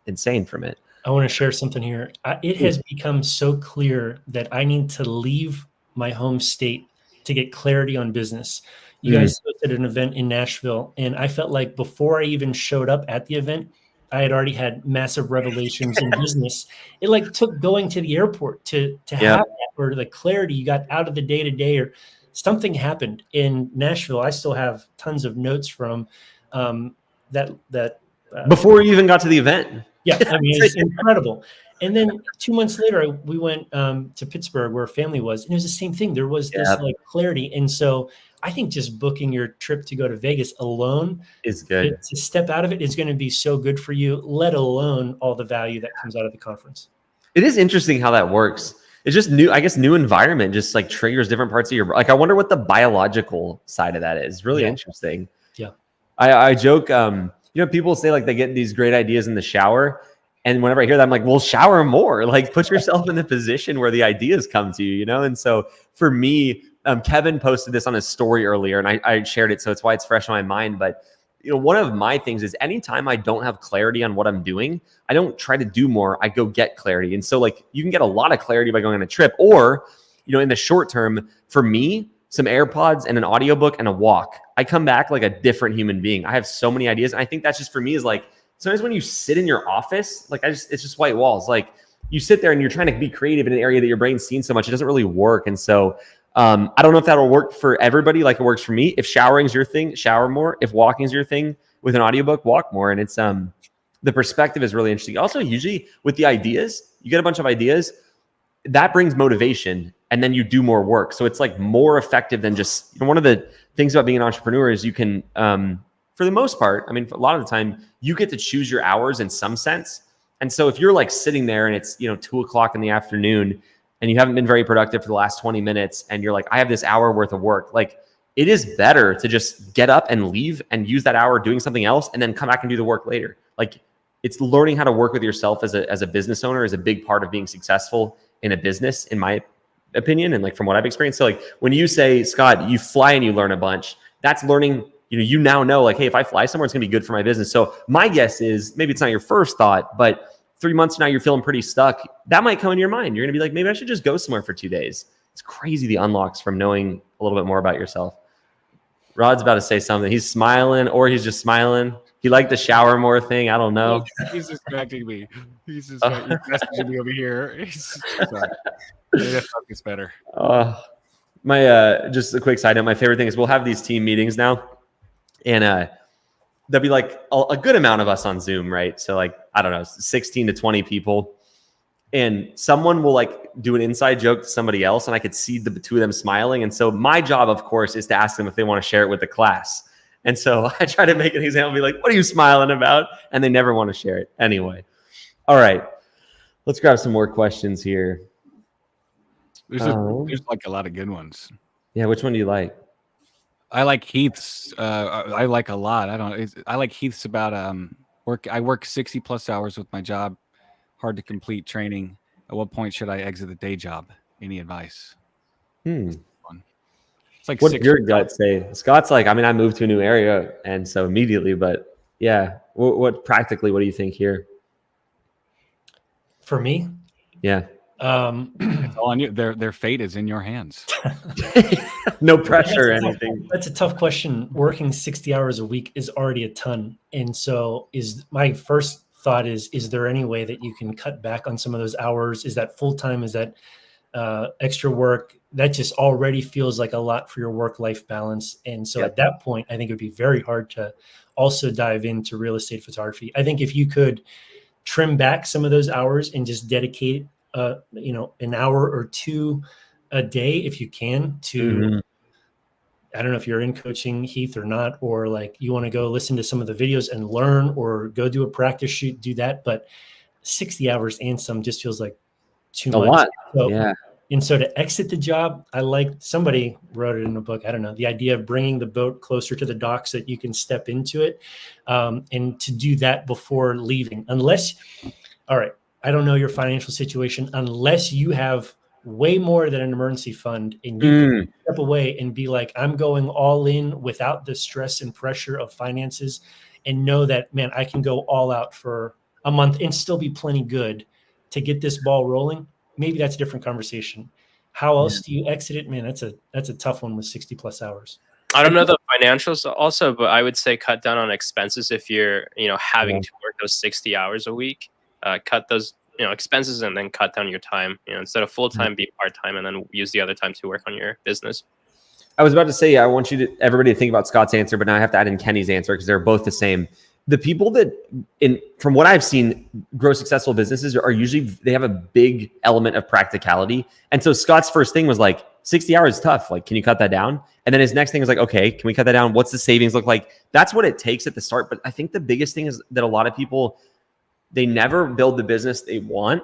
insane from it. I want to share something here. It has become so clear that I need to leave my home state to get clarity on business. You guys hosted an event in Nashville, and I felt like before I even showed up at the event, I had already had massive revelations in business. It took going to the airport to have that, or the clarity you got out of the day-to-day, or something happened in Nashville. I still have tons of notes from that. Before you even got to the event. Yeah, I mean, it's incredible. And then 2 months later, we went to Pittsburgh where family was, and it was the same thing. There was this clarity. And so I think just booking your trip to go to Vegas alone is good. To step out of it is going to be so good for you, let alone all the value that comes out of the conference. It is interesting how that works. It's just new environment just triggers different parts of your, I wonder what the biological side of that is. Really interesting. Yeah. I joke, people say they get these great ideas in the shower. And whenever I hear that, I'm like, well, shower more, put yourself in the position where the ideas come to you, And so for me, Kevin posted this on his story earlier and I shared it. So it's why it's fresh in my mind. But, one of my things is anytime I don't have clarity on what I'm doing, I don't try to do more. I go get clarity. And so you can get a lot of clarity by going on a trip or, in the short term, for me, some AirPods and an audiobook and a walk, I come back like a different human being. I have so many ideas. And I think that's just for me is sometimes when you sit in your office, it's just white walls. You sit there and you're trying to be creative in an area that your brain's seen so much, it doesn't really work. And so I don't know if that'll work for everybody like it works for me. If showering's your thing, shower more. If walking's your thing with an audiobook, walk more. And it's the perspective is really interesting. Also, usually with the ideas, you get a bunch of ideas, that brings motivation and then you do more work. So it's more effective than just, one of the things about being an entrepreneur is you can, for the most part, I mean, a lot of the time you get to choose your hours in some sense. And so if you're sitting there and it's, 2:00 in the afternoon and you haven't been very productive for the last 20 minutes and you're I have this hour worth of work, it is better to just get up and leave and use that hour doing something else and then come back and do the work later. It's learning how to work with yourself as a business owner is a big part of being successful in a business, in my opinion. And from what I've experienced. So when you say, Scott, you fly and you learn a bunch, that's learning, you now know hey, if I fly somewhere, it's gonna be good for my business. So my guess is maybe it's not your first thought, but 3 months from now, you're feeling pretty stuck. That might come in your mind. You're going to be maybe I should just go somewhere for 2 days. It's crazy the unlocks from knowing a little bit more about yourself. Rod's about to say something. He's smiling or he's just smiling. He liked the shower more thing. I don't know. He's distracting me. He's messaging me over here. That focus better. Just a quick side note. My favorite thing is we'll have these team meetings now. And there'll be a good amount of us on Zoom, right? So I don't know, 16 to 20 people. And someone will do an inside joke to somebody else. And I could see the two of them smiling. And so my job, of course, is to ask them if they want to share it with the class. And so I try to make an example, be what are you smiling about? And they never want to share it. Anyway. All right. Let's grab some more questions here. There's a lot of good ones. Yeah. Which one do you like? I like Heath's. I like a lot. I like Heath's about work. I work 60 plus hours with my job. Hard to complete training. At what point should I exit the day job? Any advice? It's like what your gut say? Scott's like, I mean, I moved to a new area, and so immediately. But yeah, what practically? What do you think here? For me, yeah. It's all on you. Their fate is in your hands. No pressure or anything. That's a tough question. Working 60 hours a week is already a ton. And so my first thought is there any way that you can cut back on some of those hours? Is that full-time? Is that extra work? That just already feels like a lot for your work-life balance. And so at that point, I think it would be very hard to also dive into real estate photography. I think if you could trim back some of those hours and just dedicate an hour or two a day, if you can, to, I don't know if you're in coaching, Heath, or not, or like you want to go listen to some of the videos and learn, or go do a practice shoot, do that. But 60 hours and some just feels like too much. Lot. So, yeah. And so to exit the job, somebody wrote it in a book, I don't know, the idea of bringing the boat closer to the dock so that you can step into it, and to do that before leaving. All right, I don't know your financial situation, unless you have way more than an emergency fund and you can step away and be like, I'm going all in without the stress and pressure of finances, and know that, man, I can go all out for a month and still be plenty good to get this ball rolling. Maybe that's a different conversation. How else do you exit it? Man, that's a tough one with 60 plus hours. I don't know the financials also, but I would say cut down on expenses if you're, having to work those 60 hours a week. Cut those, expenses, and then cut down your time. Instead of full-time, be part-time, and then use the other time to work on your business. I was about to say, I want everybody to think about Scott's answer, but now I have to add in Kenny's answer because they're both the same. The people that, from what I've seen, grow successful businesses are usually, they have a big element of practicality. And so Scott's first thing was like, 60 hours is tough. Like, can you cut that down? And then his next thing was like, okay, can we cut that down? What's the savings look like? That's what it takes at the start. But I think the biggest thing is that a lot of people, they never build the business they want,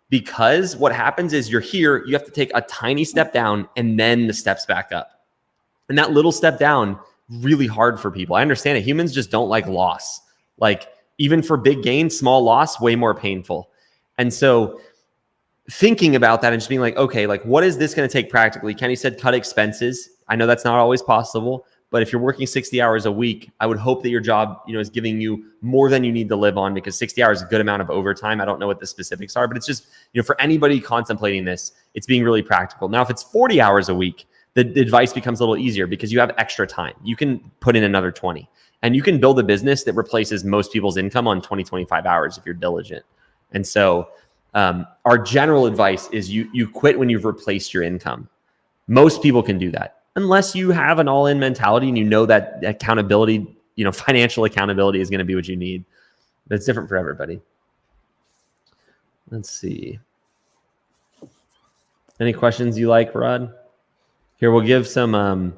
because what happens is you're here, you have to take a tiny step down and then the steps back up. And that little step down, really hard for people. I understand it. Humans just don't like loss. Like, even for big gain, small loss, way more painful. And so thinking about that and just being like, okay, like, what is this going to take practically? Kenny said cut expenses. I know that's not always possible, but if you're working 60 hours a week, I would hope that your job, is giving you more than you need to live on, because 60 hours is a good amount of overtime. I don't know what the specifics are, but it's just, for anybody contemplating this, it's being really practical. Now, if it's 40 hours a week, the advice becomes a little easier because you have extra time. You can put in another 20, and you can build a business that replaces most people's income on 20, 25 hours if you're diligent. And so our general advice is you quit when you've replaced your income. Most people can do that, unless you have an all-in mentality and you know that accountability, financial accountability is going to be what you need. But it's different for everybody. Let's see. Any questions you like, Rod? Here, we'll give some,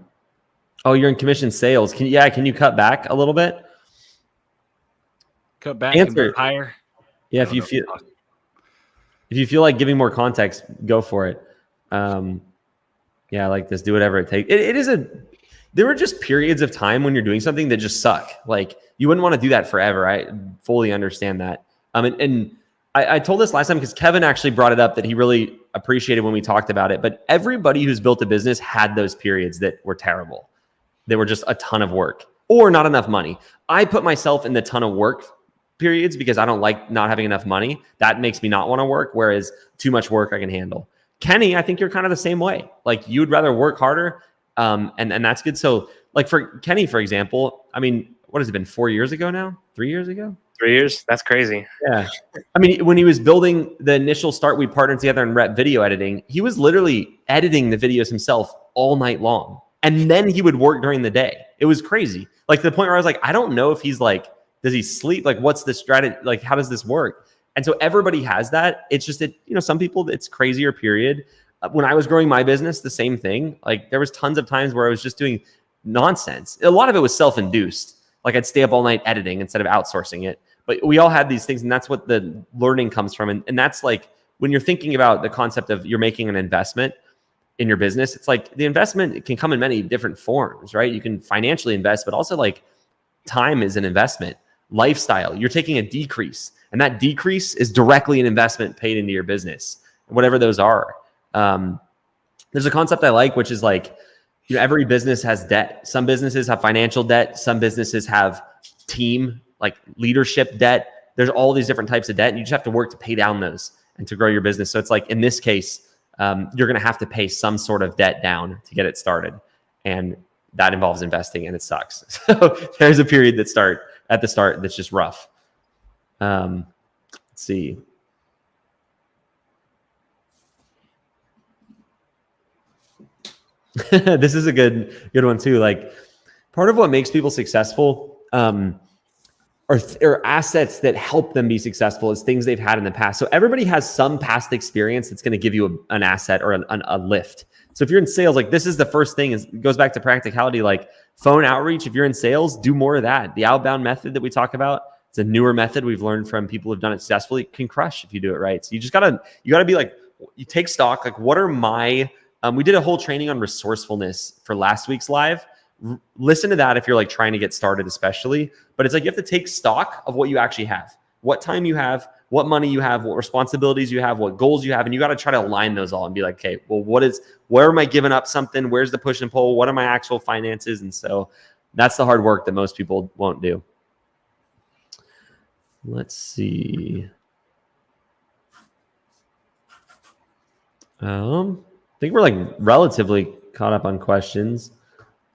you're in commission sales. Can you cut back a little bit? Cut back and move higher? Yeah, if you feel like giving more context, go for it. I like this. Do whatever it takes. There were just periods of time when you're doing something that just suck. Like, you wouldn't want to do that forever. I fully understand that. And I told this last time because Kevin actually brought it up that he really appreciated when we talked about it. But everybody who's built a business had those periods that were terrible. They were just a ton of work or not enough money. I put myself in the ton of work periods because I don't like not having enough money. That makes me not want to work, whereas too much work I can handle. Kenny, I think you're kind of the same way. Like, you'd rather work harder, and that's good. So, like, for Kenny, for example, I mean, what has it been, 4 years ago now? 3 years ago? 3 years? That's crazy. Yeah. I mean, when he was building the initial start, we partnered together in REPP video editing. He was literally editing the videos himself all night long. And then he would work during the day. It was crazy. Like, to the point where I was like, I don't know if he's like, does he sleep? Like, what's the strategy? Like, how does this work? And so everybody has that. It's just that, some people, it's crazier period. When I was growing my business, the same thing. Like, there was tons of times where I was just doing nonsense. A lot of it was self-induced. Like, I'd stay up all night editing instead of outsourcing it. But we all had these things, and that's what the learning comes from. And that's like, when you're thinking about the concept of you're making an investment, in your business, it's like the investment can come in many different forms, right? You can financially invest, but also like time is an investment. Lifestyle, you're taking a decrease, and that decrease is directly an investment paid into your business, whatever those are. There's a concept I like, which is like, every business has debt. Some businesses have financial debt. Some businesses have team, like leadership debt. There's all these different types of debt, and you just have to work to pay down those and to grow your business. So it's like, in this case, you're going to have to pay some sort of debt down to get it started. And that involves investing, and it sucks. So there's a period at the start that's just rough. Let's see. This is a good one too. Like, part of what makes people successful are assets that help them be successful is things they've had in the past. So everybody has some past experience that's going to give you an asset or a lift. So if you're in sales, like, this is the first thing, it goes back to practicality, like phone outreach. If you're in sales, do more of that. The outbound method that we talk about, it's a newer method we've learned from people who've done it successfully. It can crush if you do it right. So you gotta be like, you take stock, like, what are my, we did a whole training on resourcefulness for last week's live. Listen to that if you're like trying to get started, especially. But it's like, you have to take stock of what you actually have, what time you have, what money you have, what responsibilities you have, what goals you have. And you got to try to align those all and be like, okay, well, where am I giving up something? Where's the push and pull? What are my actual finances? And so that's the hard work that most people won't do. Let's see. I think we're like relatively caught up on questions.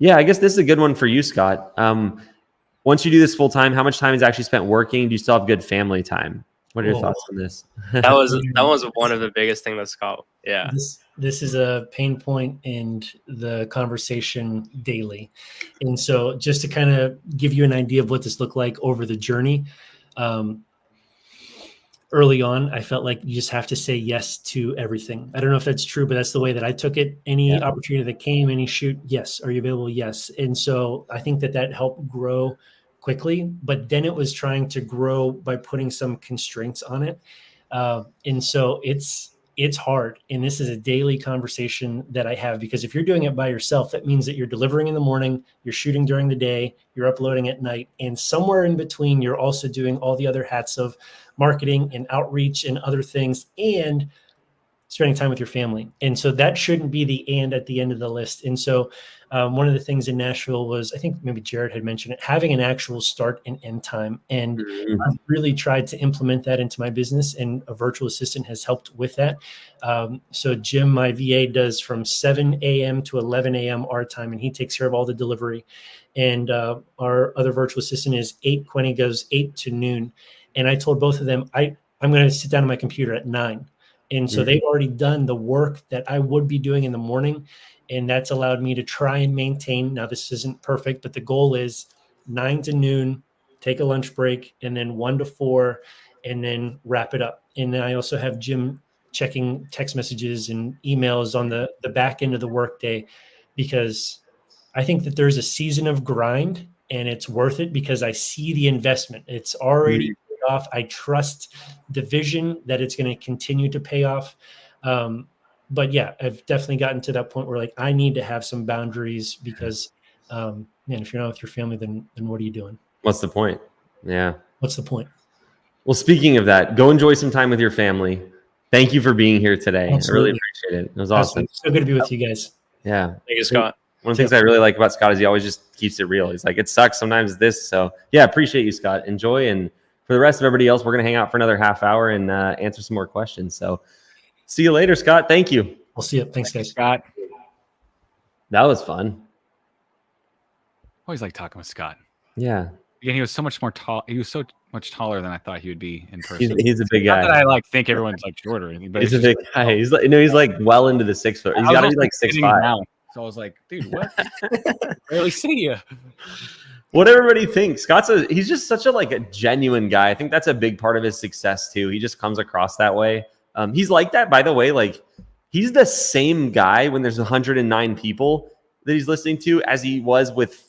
Yeah, I guess this is a good one for you, Scott. Once you do this full time, how much time is actually spent working? Do you still have good family time? What are your thoughts on this? That was one of the biggest things that Scott. Yeah. This is a pain point in the conversation daily. And so just to kind of give you an idea of what this looked like over the journey, early on, I felt like you just have to say yes to everything. I don't know if that's true, but that's the way that I took it. Any opportunity that came, any shoot, yes. Are you available? Yes. And so I think that helped grow quickly, but then it was trying to grow by putting some constraints on it. And so it's hard. And this is a daily conversation that I have, because if you're doing it by yourself, that means that you're delivering in the morning, you're shooting during the day, you're uploading at night, and somewhere in between, you're also doing all the other hats of marketing and outreach and other things, and spending time with your family. And so that shouldn't be the and at the end of the list. And so one of the things in Nashville was, I think maybe Jared had mentioned it, having an actual start and end time. And I've really tried to implement that into my business, and a virtual assistant has helped with that. So Jim, my VA, does from 7 a.m. to 11 a.m. our time, and he takes care of all the delivery. And our other virtual assistant is 8. Quenny goes 8 to noon. And I told both of them, I'm going to sit down on my computer at 9. And so they've already done the work that I would be doing in the morning. And that's allowed me to try and maintain. Now, this isn't perfect, but the goal is 9 to noon, take a lunch break, and then 1 to 4, and then wrap it up. And then I also have Jim checking text messages and emails on the back end of the workday, because I think that there's a season of grind, and it's worth it because I see the investment. It's already paid off. I trust the vision that it's going to continue to pay off. But yeah, I've definitely gotten to that point where like I need to have some boundaries, because man, if you're not with your family, then what are you doing? What's the point? Yeah. What's the point? Well, speaking of that, go enjoy some time with your family. Thank you for being here today. Absolutely. I really appreciate it. It was awesome. Absolutely. So good to be with you guys. Yeah. Thank you, Scott. One of the things I really like about Scott is he always just keeps it real. He's like, it sucks sometimes this. So yeah, appreciate you, Scott. Enjoy. And for the rest of everybody else, we're going to hang out for another half hour and answer some more questions. So see you later, Scott. Thank you. We'll see you. Thanks, guys. Scott. That was fun. Always like talking with Scott. Yeah. Again, he was so much more tall. He was so much taller than I thought he would be in person. He's a big guy. Not that I like think everyone's like short or anything, but he's a big guy. He's like, he's like well into the 6 foot. He's got to be like 6'5". So I was like, dude, what? Barely see you. What everybody thinks. He's just such a genuine guy. I think that's a big part of his success too. He just comes across that way. He's like that, by the way. Like, he's the same guy when there's 109 people that he's listening to as he was with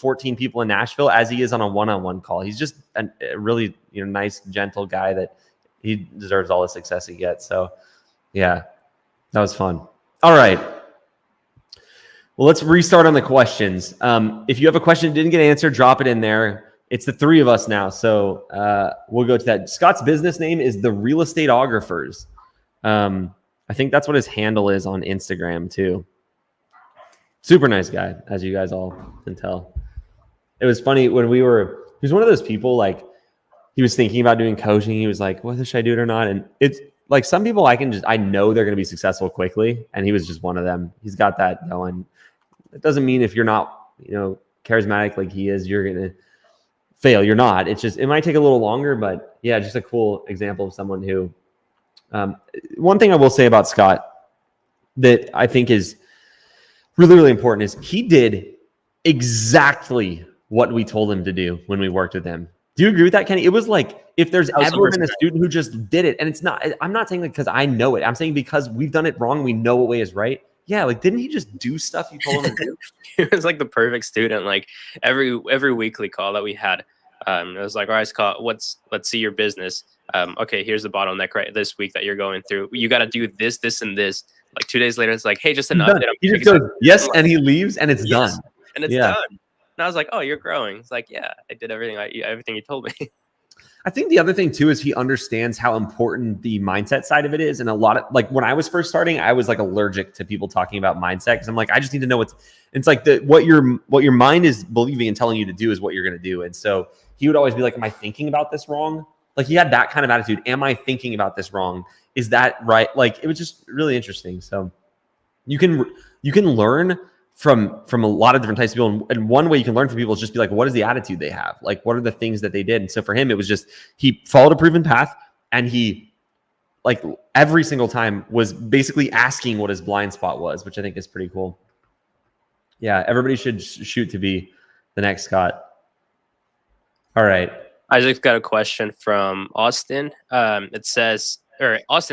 14 people in Nashville, as he is on a one-on-one call. He's just a really nice, gentle guy that he deserves all the success he gets. So yeah, that was fun. All right. Well, let's restart on the questions. If you have a question that didn't get answered, drop it in there. It's the three of us now, so we'll go to that. Scott's business name is The Real Estateographers. I think that's what his handle is on Instagram too. Super nice guy, as you guys all can tell. It was funny when he was one of those people, like, he was thinking about doing coaching. He was like, whether should I do it or not? And it's like, some people I know they're going to be successful quickly. And he was just one of them. He's got that going. It doesn't mean if you're not, charismatic like he is, you're going to fail. You're not. It's just, it might take a little longer, but yeah, just a cool example of someone who, one thing I will say about Scott that I think is really, really important is he did exactly what we told him to do when we worked with him. Do you agree with that, Kenny? It was like, if there's ever been a student who just did it, and it's not, I'm not saying that because I know it. I'm saying because we've done it wrong. We know what way is right. Yeah. Like, didn't he just do stuff you told him to do? He was like the perfect student. Like every weekly call that we had, it was like, all right, Scott, let's see your business. Okay, here's the bottleneck right this week that you're going through. You got to do this, this, and this. Like 2 days later, it's like, hey, just an update. He just goes, yes, and he leaves, and it's done. And it's done. And I was like, oh, you're growing. It's like, yeah, I did everything you told me. I think the other thing too is he understands how important the mindset side of it is. And a lot of, like, when I was first starting, I was like allergic to people talking about mindset because I'm like, I just need to know it's like what your mind is believing and telling you to do is what you're going to do. And so he would always be like, am I thinking about this wrong? Like, he had that kind of attitude. Am I thinking about this wrong? Is that right? Like, it was just really interesting. So you can learn from a lot of different types of people. And one way you can learn from people is just be like, what is the attitude they have? Like, what are the things that they did? And so for him, it was just, he followed a proven path, and he, like, every single time was basically asking what his blind spot was, which I think is pretty cool. Yeah. Everybody should shoot to be the next Scott. All right. I just got a question from Austin. Austin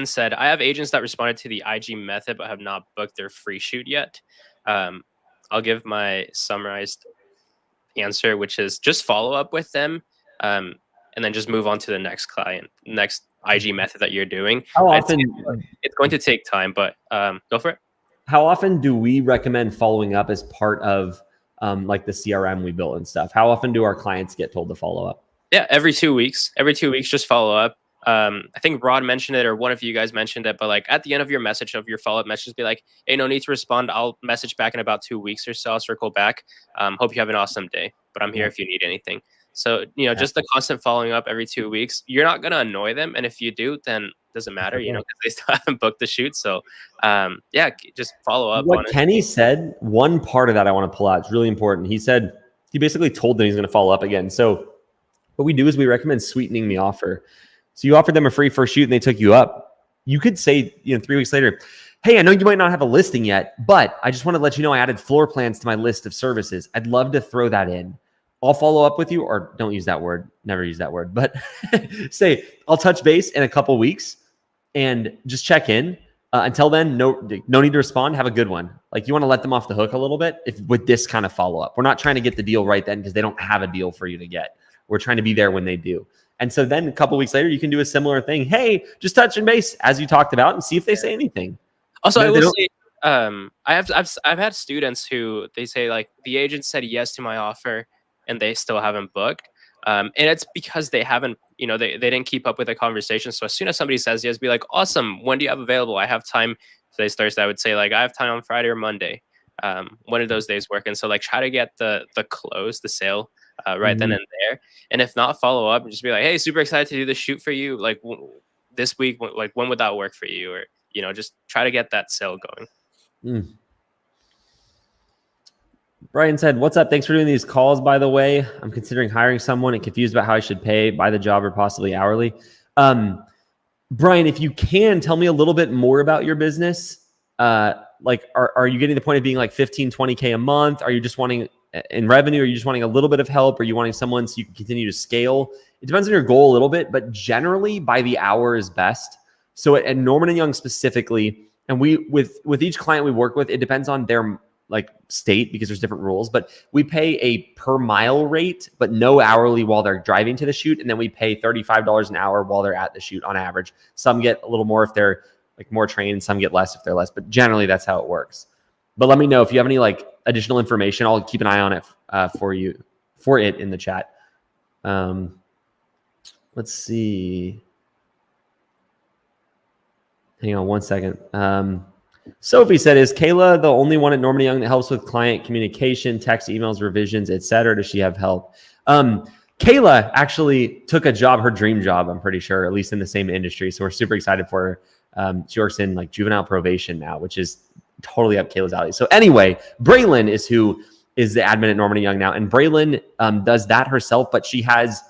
said, I have agents that responded to the IG method but have not booked their free shoot yet. I'll give my summarized answer, which is just follow up with them, and then just move on to the next client, next IG method that you're doing. How often? It's going to take time, but go for it. How often do we recommend following up as part of like the CRM we built and stuff? How often do our clients get told to follow up? Yeah, every 2 weeks. Every 2 weeks, just follow up. I think Rod mentioned it, or one of you guys mentioned it, but like at the end of your message, of your follow-up message, be like, hey, no need to respond. I'll message back in about 2 weeks or so. I'll circle back. Hope you have an awesome day, but I'm here if you need anything. So, just the constant following up every 2 weeks, you're not going to annoy them. And if you do, then it doesn't matter, because they still haven't booked the shoot. So, just follow up. What Kenny said, one part of that I want to pull out. It's really important. He said, he basically told them he's going to follow up again. So what we do is we recommend sweetening the offer. So you offered them a free first shoot and they took you up. You could say, 3 weeks later, hey, I know you might not have a listing yet, but I just want to let you know I added floor plans to my list of services. I'd love to throw that in. I'll follow up with you, or don't use that word. Never use that word, but say, I'll touch base in a couple weeks and just check in. Until then, no need to respond. Have a good one. Like, you want to let them off the hook a little bit with this kind of follow-up. We're not trying to get the deal right then because they don't have a deal for you to get. We're trying to be there when they do. And so then a couple of weeks later, you can do a similar thing. Hey, just touching base as you talked about and see if they say anything. Also, I will say, I've had students who they say, like, the agent said yes to my offer and they still haven't booked. And it's because they haven't, they didn't keep up with the conversation. So as soon as somebody says yes, be like, awesome. When do you have available? I have time. Today's Thursday. I would say, like, I have time on Friday or Monday. One of those days work. And so, like, try to get the close, the sale right then and there. And if not, follow up and just be like, hey, super excited to do the shoot for you. Like, this week, like, when would that work for you? Or, just try to get that sale going. Brian said, what's up? Thanks for doing these calls, by the way. I'm considering hiring someone and confused about how I should pay by the job or possibly hourly. Brian, if you can, tell me a little bit more about your business. Like, are you getting to the point of being like 15, 20K a month? Are you just wanting in revenue? Are you just wanting a little bit of help? Are you wanting someone so you can continue to scale? It depends on your goal a little bit, but generally by the hour is best. So at Norman & Young specifically, and with each client we work with, it depends on their like state because there's different rules, but we pay a per mile rate, but no hourly while they're driving to the shoot. And then we pay $35 an hour while they're at the shoot on average. Some get a little more if they're like more trained, some get less if they're less, but generally that's how it works. But let me know if you have any like additional information. I'll keep an eye on it for it in the chat. Let's see. Hang on one second. Sophie said, is Kayla the only one at Normandy Young that helps with client communication, text, emails, revisions, etc.? Does she have help? Kayla actually took a job, her dream job, I'm pretty sure, at least in the same industry. So we're super excited for her. She works in like juvenile probation now, which is totally up Kayla's alley. So anyway, Braylon is who is the admin at Normandy Young now. And Braylon does that herself, but she has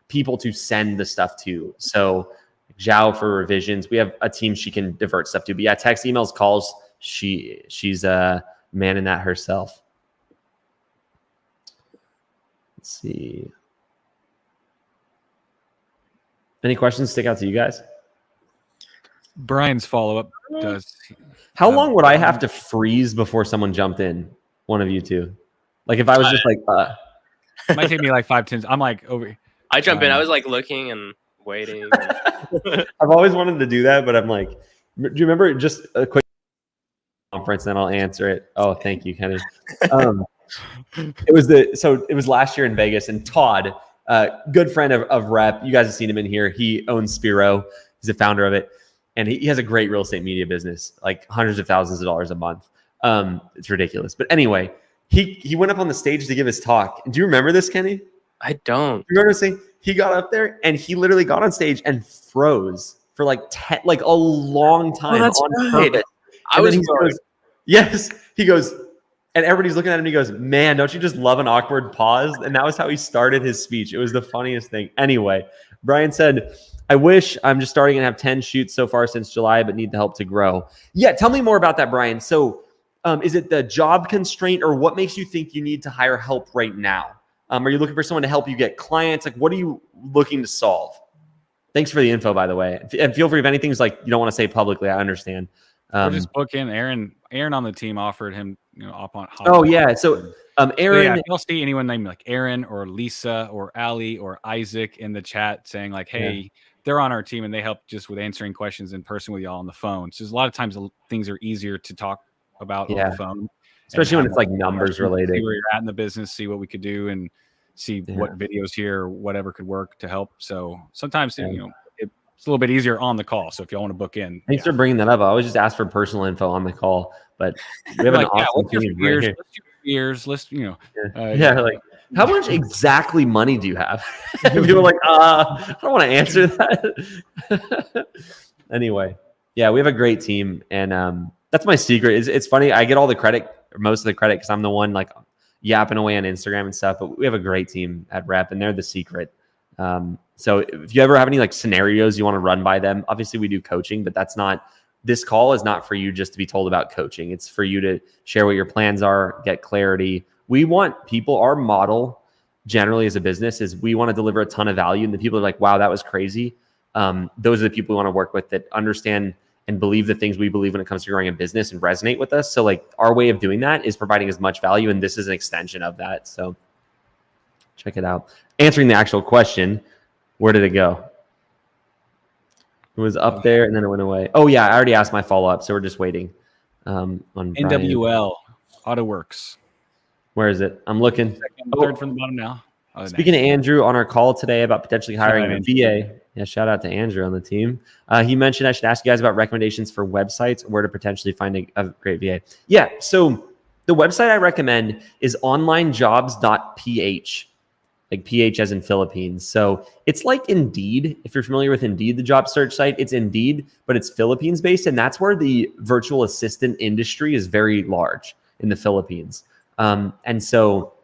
people to send the stuff to. So Zhao for revisions. We have a team she can divert stuff to. But yeah, text, emails, calls. She's manning that herself. Let's see. Any questions stick out to you guys? Brian's follow-up does. How long would I have to freeze before someone jumped in? One of you two. Like if I was just like, It might take me like 5-10. I'm like over. I jump in. I was like looking and waiting. I've always wanted to do that, but I'm like, do you remember just a quick conference? Then I'll answer it. Oh, thank you, Kenny. It was last year in Vegas, and Todd, good friend of REPP. You guys have seen him in here. He owns Spiro. He's the founder of it. And he has a great real estate media business, like hundreds of thousands of dollars a month. It's ridiculous. But anyway, he went up on the stage to give his talk. Do you remember this, Kenny? I don't. You remember saying he got up there and he literally got on stage and froze for like a long time. Oh, that's on right. purpose. I was yes. He goes, and everybody's looking at him. He goes, man, don't you just love an awkward pause? And that was how he started his speech. It was the funniest thing. Anyway, Brian said, I wish I'm just starting and have 10 shoots so far since July, but need the help to grow. Yeah, tell me more about that, Brian. So is it the job constraint, or what makes you think you need to hire help right now? Are you looking for someone to help you get clients? Like, what are you looking to solve? Thanks for the info, by the way. And feel free if anything's like you don't want to say publicly, I understand. Or just book in Aaron. Aaron on the team offered him, hop on. Yeah. So Aaron, if you'll see anyone named like Aaron or Lisa or Ali or Isaac in the chat saying like, hey, they're on our team and they help just with answering questions in person with y'all on the phone. So there's a lot of times things are easier to talk about on the phone. Especially when it's like numbers related. See where you're at in the business, see what we could do, and see what videos here or whatever could work to help. So sometimes, it's a little bit easier on the call. So if y'all want to book in. Thanks for bringing that up. I always just ask for personal info on the call, but we have an awesome team right here. Like, how much exactly money do you have? People are like, I don't want to answer that. Anyway, yeah, we have a great team, and that's my secret. It's funny. I get all the credit, or most of the credit, because I'm the one like yapping away on Instagram and stuff. But we have a great team at REPP, and they're the secret. So if you ever have any like scenarios you want to run by them, obviously we do coaching, but this call is not for you just to be told about coaching. It's for you to share what your plans are, get clarity. We want people, our model generally as a business is we want to deliver a ton of value. And the people are like, wow, that was crazy. Those are the people we want to work with that understand and believe the things we believe when it comes to growing a business and resonate with us. So like our way of doing that is providing as much value. And this is an extension of that. So check it out. Answering the actual question, where did it go? It was up there and then it went away. Oh yeah, I already asked my follow-up, so we're just waiting. On NWL AutoWorks. Where is it? I'm looking. Third from the bottom now. Speaking to Andrew on our call today about potentially hiring a VA. Yeah, shout out to Andrew on the team. He mentioned I should ask you guys about recommendations for websites or where to potentially find a great VA. Yeah, so the website I recommend is onlinejobs.ph. Like PH as in Philippines. So it's like Indeed. If you're familiar with Indeed, the job search site, it's Indeed, but it's Philippines based. And that's where the virtual assistant industry is very large in the Philippines. And so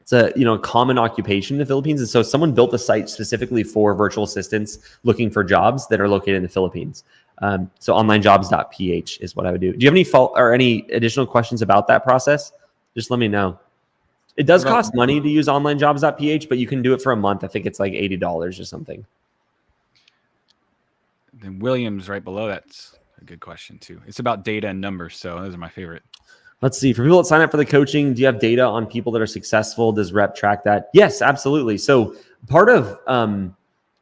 it's a common occupation in the Philippines. And so someone built a site specifically for virtual assistants looking for jobs that are located in the Philippines. So onlinejobs.ph is what I would do. Do you have any additional questions about that process? Just let me know. It does cost money to use onlinejobs.ph, but you can do it for a month. I think it's like $80 or something. Then Williams right below that's a good question too. It's about data and numbers, so those are my favorite. Let's see. For people that sign up for the coaching, do you have data on people that are successful? Does REPP track that? Yes, absolutely. So part of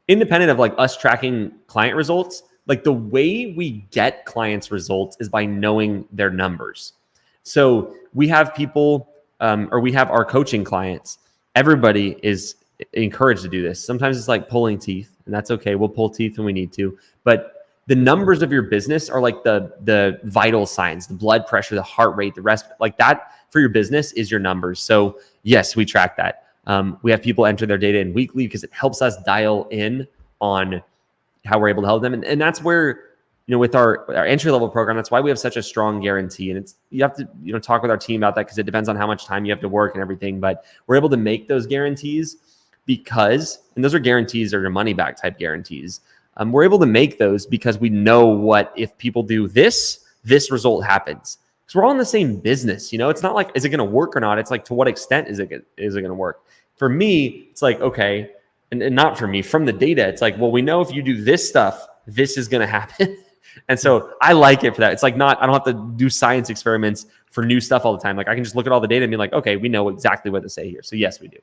independent of like us tracking client results, like the way we get clients results is by knowing their numbers. So we have people, or we have our coaching clients. Everybody is encouraged to do this. Sometimes it's like pulling teeth, and that's okay. We'll pull teeth when we need to. But the numbers of your business are like the vital signs, the blood pressure, the heart rate, the rest, like that for your business is your numbers. So yes, we track that. We have people enter their data in weekly because it helps us dial in on how we're able to help them. And that's where, with our entry-level program, that's why we have such a strong guarantee. And it's, you have to, talk with our team about that because it depends on how much time you have to work and everything. But we're able to make those guarantees because, and those are guarantees or your money back type guarantees. We're able to make those because we know what, if people do this result happens. Because we're all in the same business. It's not like, is it going to work or not? It's like, to what extent is it going to work? For me, it's like, okay, and not for me, from the data, it's like, well, we know if you do this stuff, this is going to happen. And so I like it for that. It's like I don't have to do science experiments for new stuff all the time. Like I can just look at all the data and be like, okay, we know exactly what to say here. So yes, we do.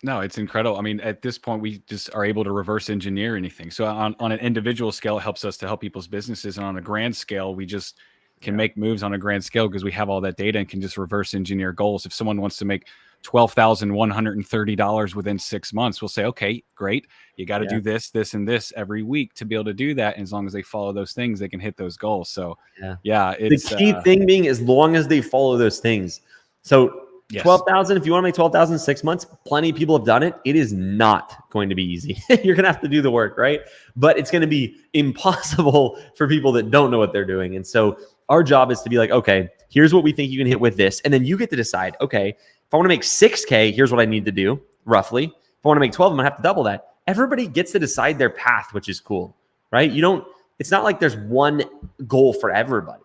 No, it's incredible. I mean, at this point, we just are able to reverse engineer anything. So on an individual scale, it helps us to help people's businesses. And on a grand scale, we just can make moves on a grand scale because we have all that data and can just reverse engineer goals. If someone wants to make $12,130 within 6 months, we'll say, okay, great. You got to do this, this, and this every week to be able to do that. And as long as they follow those things, they can hit those goals. So it's the key thing being, as long as they follow those things. So 12,000, if you want to make 12,000 in 6 months, plenty of people have done it. It is not going to be easy. You're going to have to do the work, right? But it's going to be impossible for people that don't know what they're doing. And so our job is to be like, okay, here's what we think you can hit with this. And then you get to decide, okay, if I want to make 6K, here's what I need to do, roughly. If I want to make 12, I'm going to have to double that. Everybody gets to decide their path, which is cool, right? It's not like there's one goal for everybody.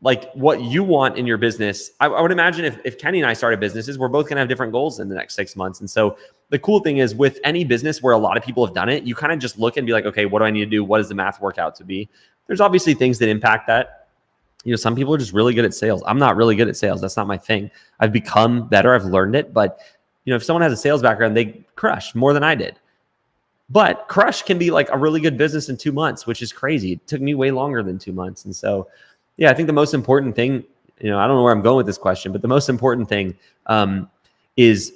Like what you want in your business, I would imagine if Kenny and I started businesses, we're both going to have different goals in the next 6 months. And so the cool thing is, with any business where a lot of people have done it, you kind of just look and be like, okay, what do I need to do? What does the math work out to be? There's obviously things that impact that. Some people are just really good at sales. I'm not really good at sales. That's not my thing. I've become better. I've learned it. But, if someone has a sales background, they crush more than I did. But crush can be like a really good business in 2 months, which is crazy. It took me way longer than 2 months. And so, I think the most important thing, I don't know where I'm going with this question, but the most important thing is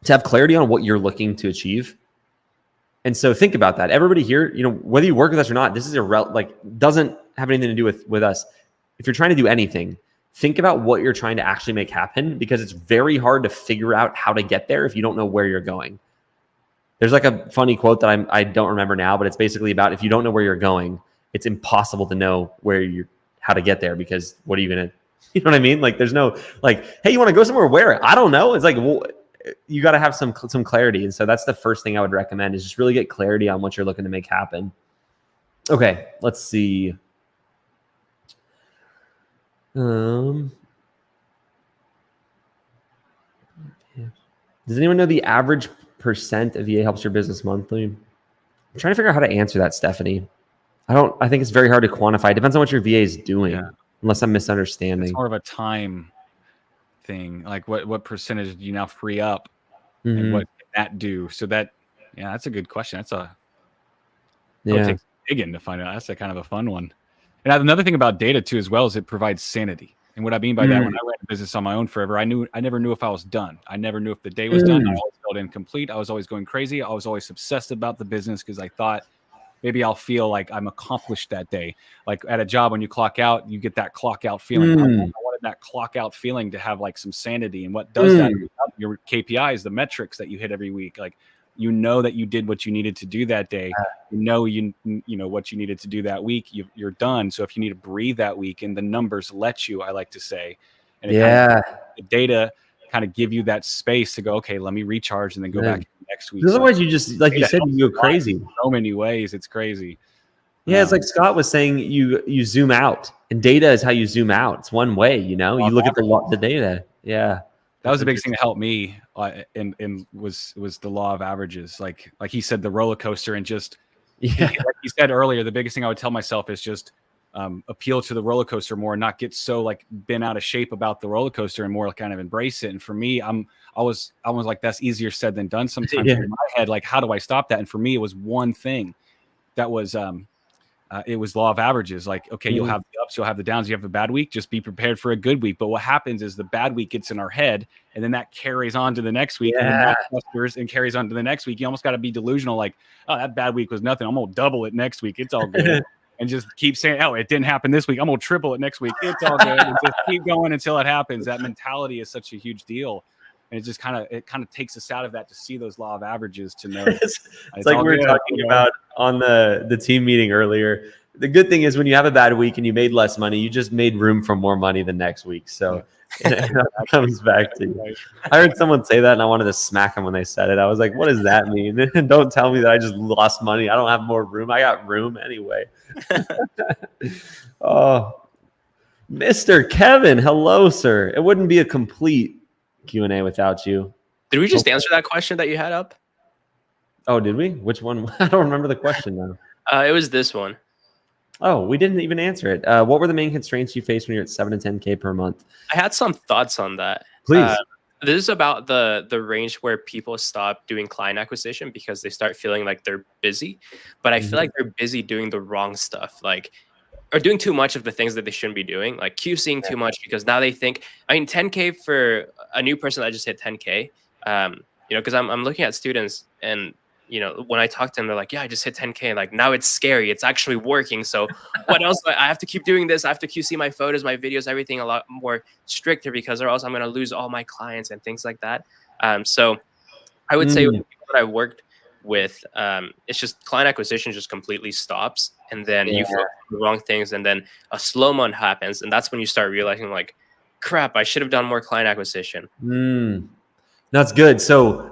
to have clarity on what you're looking to achieve. And so think about that. Everybody here, whether you work with us or not, this is doesn't have anything to do with us. If you're trying to do anything, think about what you're trying to actually make happen, because it's very hard to figure out how to get there if you don't know where you're going. There's like a funny quote that I don't remember now, but it's basically about, if you don't know where you're going, it's impossible to know how to get there, because what are you going to, you know what I mean? Like there's no hey, you want to go somewhere where? I don't know. It's like, well, you got to have some clarity. And so that's the first thing I would recommend, is just really get clarity on what you're looking to make happen. Okay, let's see. Does anyone know the average percent of VA helps your business monthly? I'm trying to figure out how to answer that, Stephanie. I think it's very hard to quantify. It depends on what your VA is doing, unless I'm misunderstanding. It's more of a time thing. Like what percentage do you now free up, and what can that do? So that's a good question. It takes digging to find out. That's a kind of a fun one. And another thing about data too, as well, is it provides sanity. And what I mean by that, when I ran a business on my own forever, I never knew if I was done. I never knew if the day was done. I always felt incomplete. I was always going crazy. I was always obsessed about the business because I thought maybe I'll feel like I'm accomplished that day. Like at a job, when you clock out, you get that clock out feeling. I wanted that clock out feeling to have like some sanity. And what does that? Your KPIs, the metrics that you hit every week, like you know that you did what you needed to do that day. You know what you needed to do that week. You're done. So if you need to breathe that week, and the numbers let you, I like to say, and the data kind of give you that space to go, okay, let me recharge and then go back next week. Otherwise, you just, like you said, you go crazy. In so many ways, it's crazy. Yeah, it's like Scott was saying, you zoom out, and data is how you zoom out. It's one way, you look at the data. Yeah. That was the biggest thing that helped me, and was the law of averages. Like he said, the roller coaster, and just like he said earlier, the biggest thing I would tell myself is just appeal to the roller coaster more, and not get so like bent out of shape about the roller coaster, and more kind of embrace it. And for me, I was like, that's easier said than done sometimes. In my head, like, how do I stop that? And for me, it was one thing that was it was law of averages. Like, okay, you'll have the ups, you'll have the downs, you have a bad week, just be prepared for a good week. But what happens is the bad week gets in our head, and then that carries on to the next week, and then that clusters and carries on to the next week. You almost got to be delusional, like, oh, that bad week was nothing, I'm gonna double it next week, it's all good. And just keep saying, oh, it didn't happen this week, I'm gonna triple it next week, it's all good. And just keep going until it happens. That mentality is such a huge deal. And it just kind of takes us out of that to see those law of averages, to know it's like we were talking about on the team meeting earlier. The good thing is when you have a bad week and you made less money, you just made room for more money the next week. So it comes back to you. I heard someone say that and I wanted to smack them when they said it. I was like, what does that mean? Don't tell me that I just lost money. I don't have more room. I got room anyway. Oh, Mr. Kevin. Hello, sir. It wouldn't be a complete Q&A without you. Did we just answer that question that you had up? Oh, did we? Which one? I don't remember the question now. It was this one. Oh, we didn't even answer it. What were the main constraints you faced when you're at 7 to 10K per month? I had some thoughts on that. Please. This is about the range where people stop doing client acquisition because they start feeling like they're busy. But I feel like they're busy doing the wrong stuff. Like, or doing too much of the things that they shouldn't be doing, like QCing too much, because now they think, 10K for a new person that just hit 10K, because I'm looking at students and, when I talk to them, they're like, yeah, I just hit 10K. Like, now it's scary. It's actually working. So what else? I have to keep doing this. I have to QC my photos, my videos, everything a lot more stricter, because or else I'm going to lose all my clients and things like that. So I would say with the people that I worked with, it's just client acquisition just completely stops, and then you focus on the wrong things, and then a slow month happens, and that's when you start realizing, like, crap, I should have done more client acquisition. That's good. So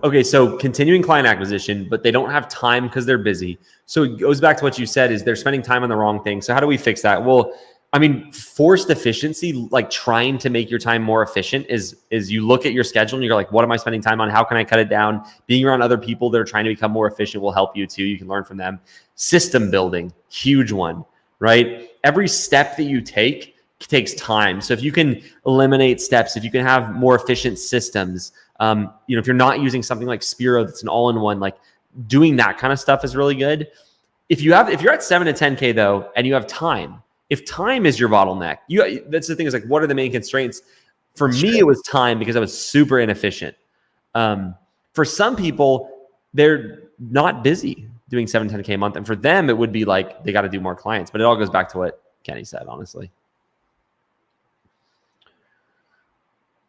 continuing client acquisition, but they don't have time because they're busy. So it goes back to what you said, is they're spending time on the wrong thing. So how do we fix that? Well, forced efficiency, like trying to make your time more efficient, is you look at your schedule and you're like, what am I spending time on? How can I cut it down? Being around other people that are trying to become more efficient will help you too. You can learn from them. System building, huge one, right? Every step that you take takes time. So if you can eliminate steps, if you can have more efficient systems, if you're not using something like Spiro that's an all-in-one, like doing that kind of stuff is really good. If you're at 7 to 10K though, and you have time, if time is your bottleneck, that's the thing, is like, what are the main constraints? For me, it was time, because I was super inefficient. For some people, they're not busy doing 7 to 10K a month. And for them, it would be like, they got to do more clients, but it all goes back to what Kenny said, honestly.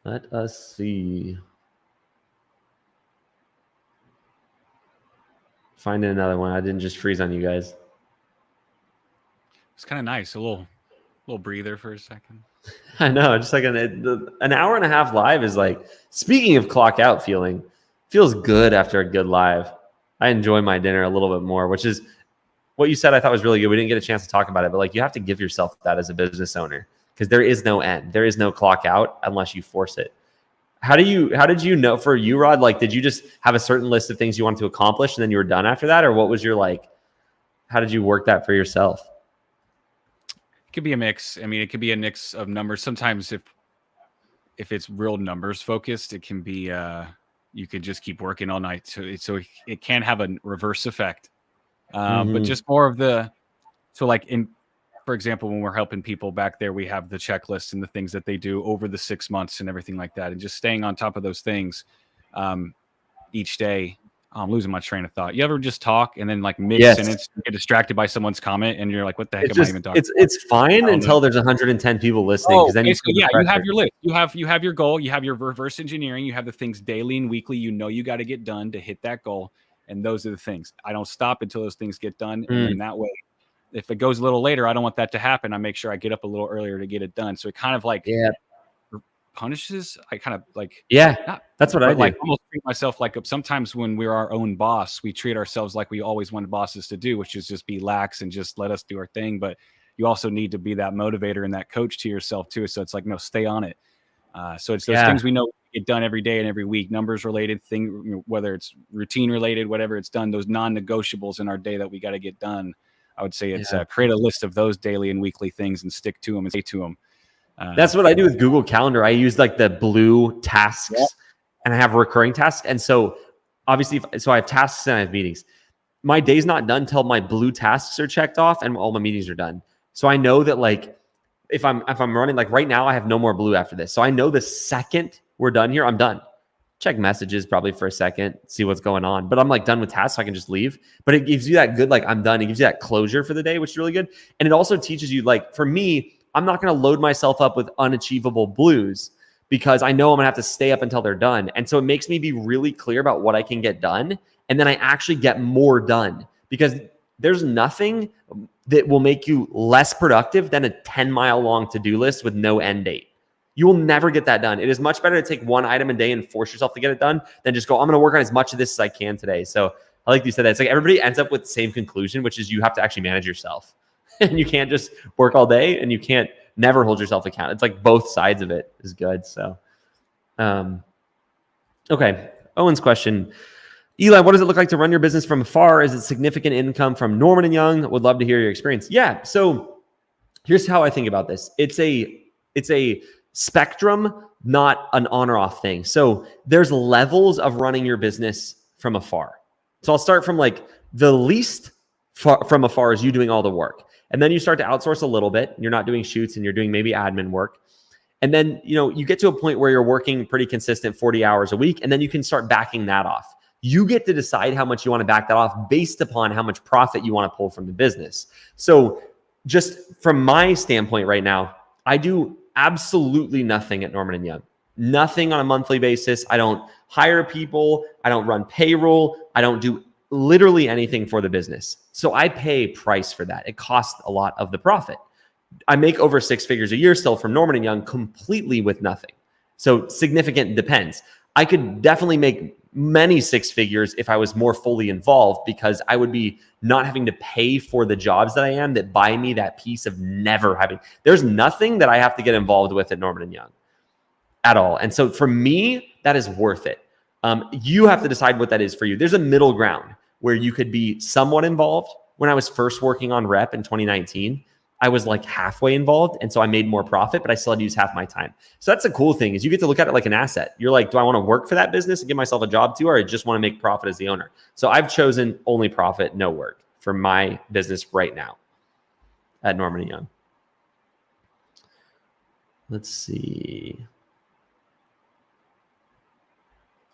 Let us see. Finding another one. I didn't just freeze on you guys. It's kind of nice. A little breather for a second. I know. Just like an hour and a half live is like, speaking of clock out feeling, feels good after a good live. I enjoy my dinner a little bit more, which is what you said I thought was really good. We didn't get a chance to talk about it, but like, you have to give yourself that as a business owner, because there is no end. There is no clock out unless you force it. How did you know, for you, Rod, like, did you just have a certain list of things you wanted to accomplish and then you were done after that? Or what was your, like, how did you work that for yourself? It could be a mix. It could be a mix of numbers. Sometimes if it's real numbers focused, it can be, you could just keep working all night. So it can have a reverse effect. But just more of for example, when we're helping people back there, we have the checklist and the things that they do over the 6 months and everything like that. And just staying on top of those things each day. I'm losing my train of thought. You ever just talk and then like mid-sentence get distracted by someone's comment and you're like, what the heck am I even talking about? It's fine until there's 110 people listening. Then you have your list. You have your goal. You have your reverse engineering. You have the things daily and weekly you got to get done to hit that goal. And those are the things. I don't stop until those things get done. And then that way, if it goes a little later, I don't want that to happen. I make sure I get up a little earlier to get it done. So it kind of like punishes. I kind of like, that's what I do. Like almost treat myself like, sometimes when we're our own boss, we treat ourselves like we always wanted bosses to do, which is just be lax and just let us do our thing. But you also need to be that motivator and that coach to yourself too. So it's like, no, stay on it. So it's those things we know get done every day and every week, numbers related thing, whether it's routine related, whatever it's done, those non-negotiables in our day that we got to get done. I would say it's create a list of those daily and weekly things and stick to them and stay to them. That's what I do with Google Calendar. I use like the blue tasks and I have recurring tasks. And so obviously, so I have tasks and I have meetings. my day's not done till my blue tasks are checked off and all my meetings are done. So I know that like if I'm running, like right now I have no more blue after this. So I know the second we're done here, I'm done. Check messages probably for a second, see what's going on. But I'm like done with tasks, so I can just leave. But it gives you that good, like I'm done. It gives you that closure for the day, which is really good. And it also teaches you, like for me, I'm not going to load myself up with unachievable blues because I know I'm going to have to stay up until they're done. And so it makes me be really clear about what I can get done. And then I actually get more done because there's nothing that will make you less productive than a 10-mile long to-do list with no end date. You will never get that done. It is much better to take one item a day and force yourself to get it done than just go, I'm going to work on as much of this as I can today. So I like you said that. It's like everybody ends up with the same conclusion, which is you have to actually manage yourself. And you can't just work all day and you can't never hold yourself accountable. It's like both sides of it is good. So, okay. Owen's question. Eli, what does it look like to run your business from afar? Is it significant income from Norman and Young? Would love to hear your experience. Yeah. So here's how I think about this. It's a spectrum, not an on or off thing. So there's levels of running your business from afar. So I'll start from like the least from afar is you doing all the work. And then you start to outsource a little bit. You're not doing shoots and you're doing maybe admin work. And then, you get to a point where you're working pretty consistent 40 hours a week. And then you can start backing that off. You get to decide how much you want to back that off based upon how much profit you want to pull from the business. So just from my standpoint right now, I do absolutely nothing at Norman & Young. Nothing on a monthly basis. I don't hire people. I don't run payroll. I don't do literally anything for the business. So I pay price for that. It costs a lot of the profit. I make over 6 figures a year still from Norman & Young completely with nothing. So significant depends. I could definitely make many 6 figures if I was more fully involved because I would be not having to pay for the jobs that I am that buy me that piece of never having. There's nothing that I have to get involved with at Norman & Young at all. And so for me, that is worth it. You have to decide what that is for you. There's a middle ground where you could be somewhat involved. When I was first working on REPP in 2019, I was like halfway involved. And so I made more profit, but I still had to use half my time. So that's the cool thing is you get to look at it like an asset. You're like, do I want to work for that business and give myself a job too, or I just want to make profit as the owner? So I've chosen only profit, no work for my business right now at Norman & Young. Let's see.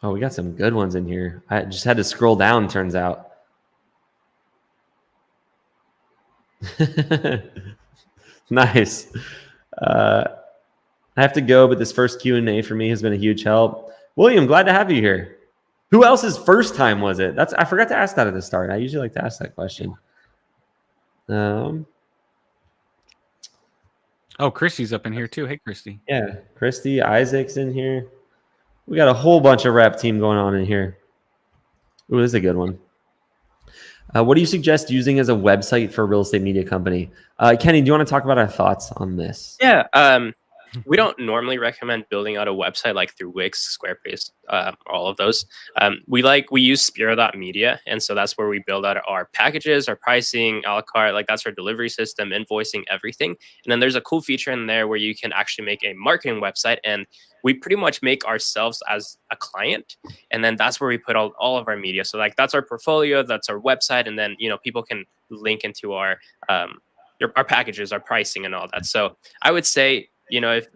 Oh, we got some good ones in here. I just had to scroll down, turns out. Nice. I have to go, but this first Q&A for me has been a huge help. William, glad to have you here. Who else's first time was it? I forgot to ask that at the start. I usually like to ask that question. Oh, Christy's up in here too. Hey, Christy. Yeah, Christy, Isaac's in here. We got a whole bunch of rep team going on in here. Ooh, this is a good one. What do you suggest using as a website for a real estate media company? Kenny, do you want to talk about our thoughts on this? Yeah. We don't normally recommend building out a website like through Wix, Squarespace, all of those. We use Spiro.media. And so that's where we build out our packages, our pricing, a la carte, like that's our delivery system, invoicing, everything. And then there's a cool feature in there where you can actually make a marketing website. And we pretty much make ourselves as a client. And then that's where we put all of our media. So like that's our portfolio, that's our website. And then, people can link into our packages, our pricing and all that. So I would say, if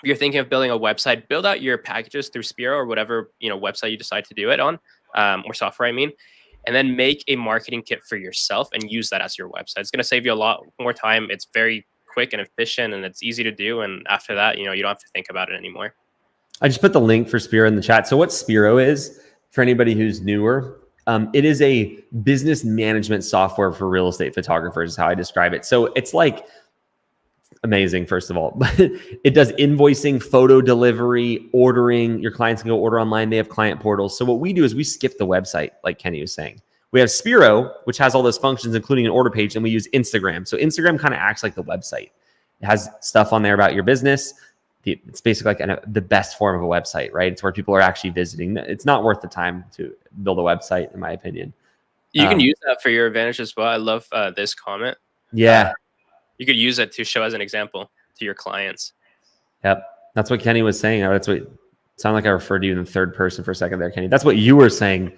you're thinking of building a website, build out your packages through Spiro or whatever, website you decide to do it on, or software, and then make a marketing kit for yourself and use that as your website. It's going to save you a lot more time. It's very quick and efficient and it's easy to do. And after that, you don't have to think about it anymore. I just put the link for Spiro in the chat. So what Spiro is, for anybody who's newer, it is a business management software for real estate photographers is how I describe it. So it's like amazing, first of all, but it does invoicing, photo delivery, ordering. Your clients can go order online. They have client portals. So what we do is we skip the website, like Kenny was saying. We have Spiro, which has all those functions, including an order page, and we use Instagram. So Instagram kind of acts like the website. It has stuff on there about your business. It's basically like the best form of a website, right? It's where people are actually visiting. It's not worth the time to build a website, in my opinion. You can use that for your advantage as well. I love this comment. Yeah. You could use it to show as an example to your clients. Yep. That's what Kenny was saying. That's what Sound like I referred to you in the third person for a second there, Kenny. That's what you were saying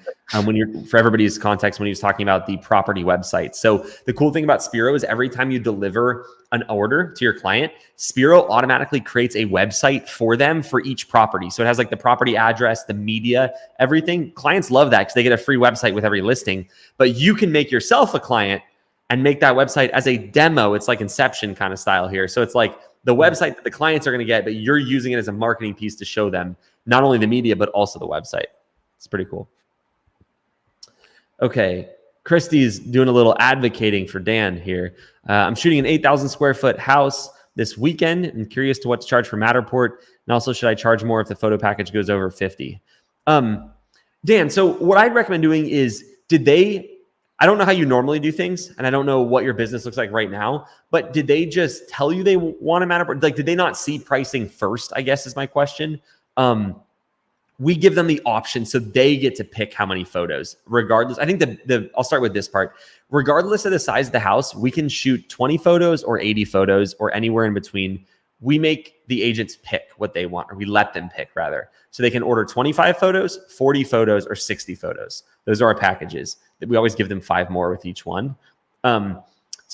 when you're, for everybody's context, when he was talking about the property website. So the cool thing about Spiro is every time you deliver an order to your client, Spiro automatically creates a website for them for each property. So it has like the property address, the media, everything. Clients love that because they get a free website with every listing. But you can make yourself a client and make that website as a demo. It's like Inception kind of style here. So it's like the website that the clients are going to get, but you're using it as a marketing piece to show them not only the media, but also the website. It's pretty cool. Okay. Christy's doing a little advocating for Dan here. I'm shooting an 8,000 square foot house this weekend. I'm curious to what to charge for Matterport. And also, should I charge more if the photo package goes over 50? Dan, so what I'd recommend doing is, I don't know how you normally do things, and I don't know what your business looks like right now, but did they just tell you they want a Matterport? Like, did they not see pricing first, I guess is my question. We give them the option so they get to pick how many photos regardless. I think I'll start with this part. Regardless of the size of the house, we can shoot 20 photos or 80 photos or anywhere in between. We make the agents pick what they want, or we let them pick rather. So they can order 25 photos, 40 photos, or 60 photos. Those are our packages. We always give them 5 more with each one. So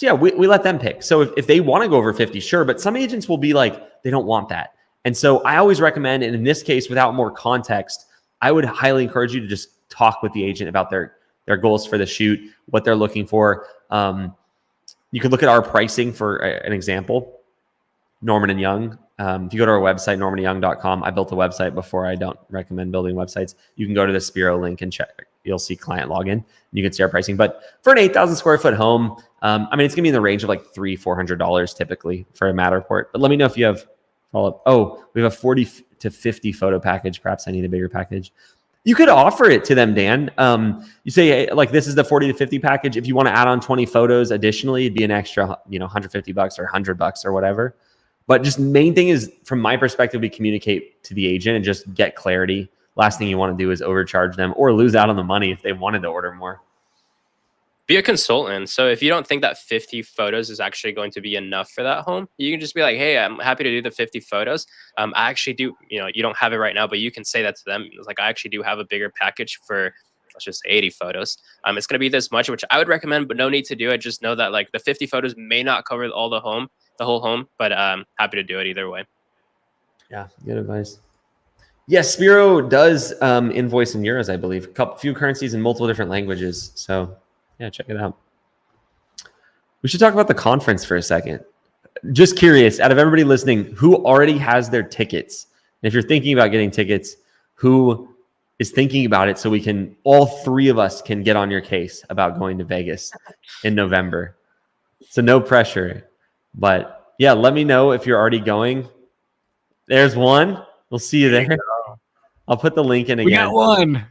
yeah, we let them pick. So if they want to go over 50, sure. But some agents will be like, they don't want that. And so I always recommend, and in this case, without more context, I would highly encourage you to just talk with the agent about their goals for the shoot, what they're looking for. You could look at our pricing for an example, Norman and Young. If you go to our website, normanandyoung.com, I built a website before. I don't recommend building websites. You can go to the Spiro link and check. You'll see client login. And you can see our pricing. But for an 8,000 square foot home, I mean, it's going to be in the range of like $300-$400 typically for a Matterport. But let me know if you have follow-up. Oh, we have a 40 to 50 photo package. Perhaps I need a bigger package. You could offer it to them, Dan. You say, hey, like, this is the 40 to 50 package. If you want to add on 20 photos additionally, it'd be an extra, $150 or $100 or whatever. But just main thing is, from my perspective, we communicate to the agent and just get clarity. Last thing you want to do is overcharge them or lose out on the money if they wanted to order more. Be a consultant. So if you don't think that 50 photos is actually going to be enough for that home, you can just be like, hey, I'm happy to do the 50 photos. I actually do, you don't have it right now, but you can say that to them. It's like, I actually do have a bigger package for, let's just say 80 photos. It's going to be this much, which I would recommend, but no need to do it. Just know that like the 50 photos may not cover the whole home, but happy to do it either way. Yeah, good advice. Yes, Spiro does invoice in euros, I believe. Few currencies in multiple different languages. So yeah, check it out. We should talk about the conference for a second. Just curious, out of everybody listening, who already has their tickets? And if you're thinking about getting tickets, who is thinking about it so all 3 of us can get on your case about going to Vegas in November? So no pressure. But yeah, let me know if you're already going. There's one. We'll see you there. I'll put the link in again. We got one.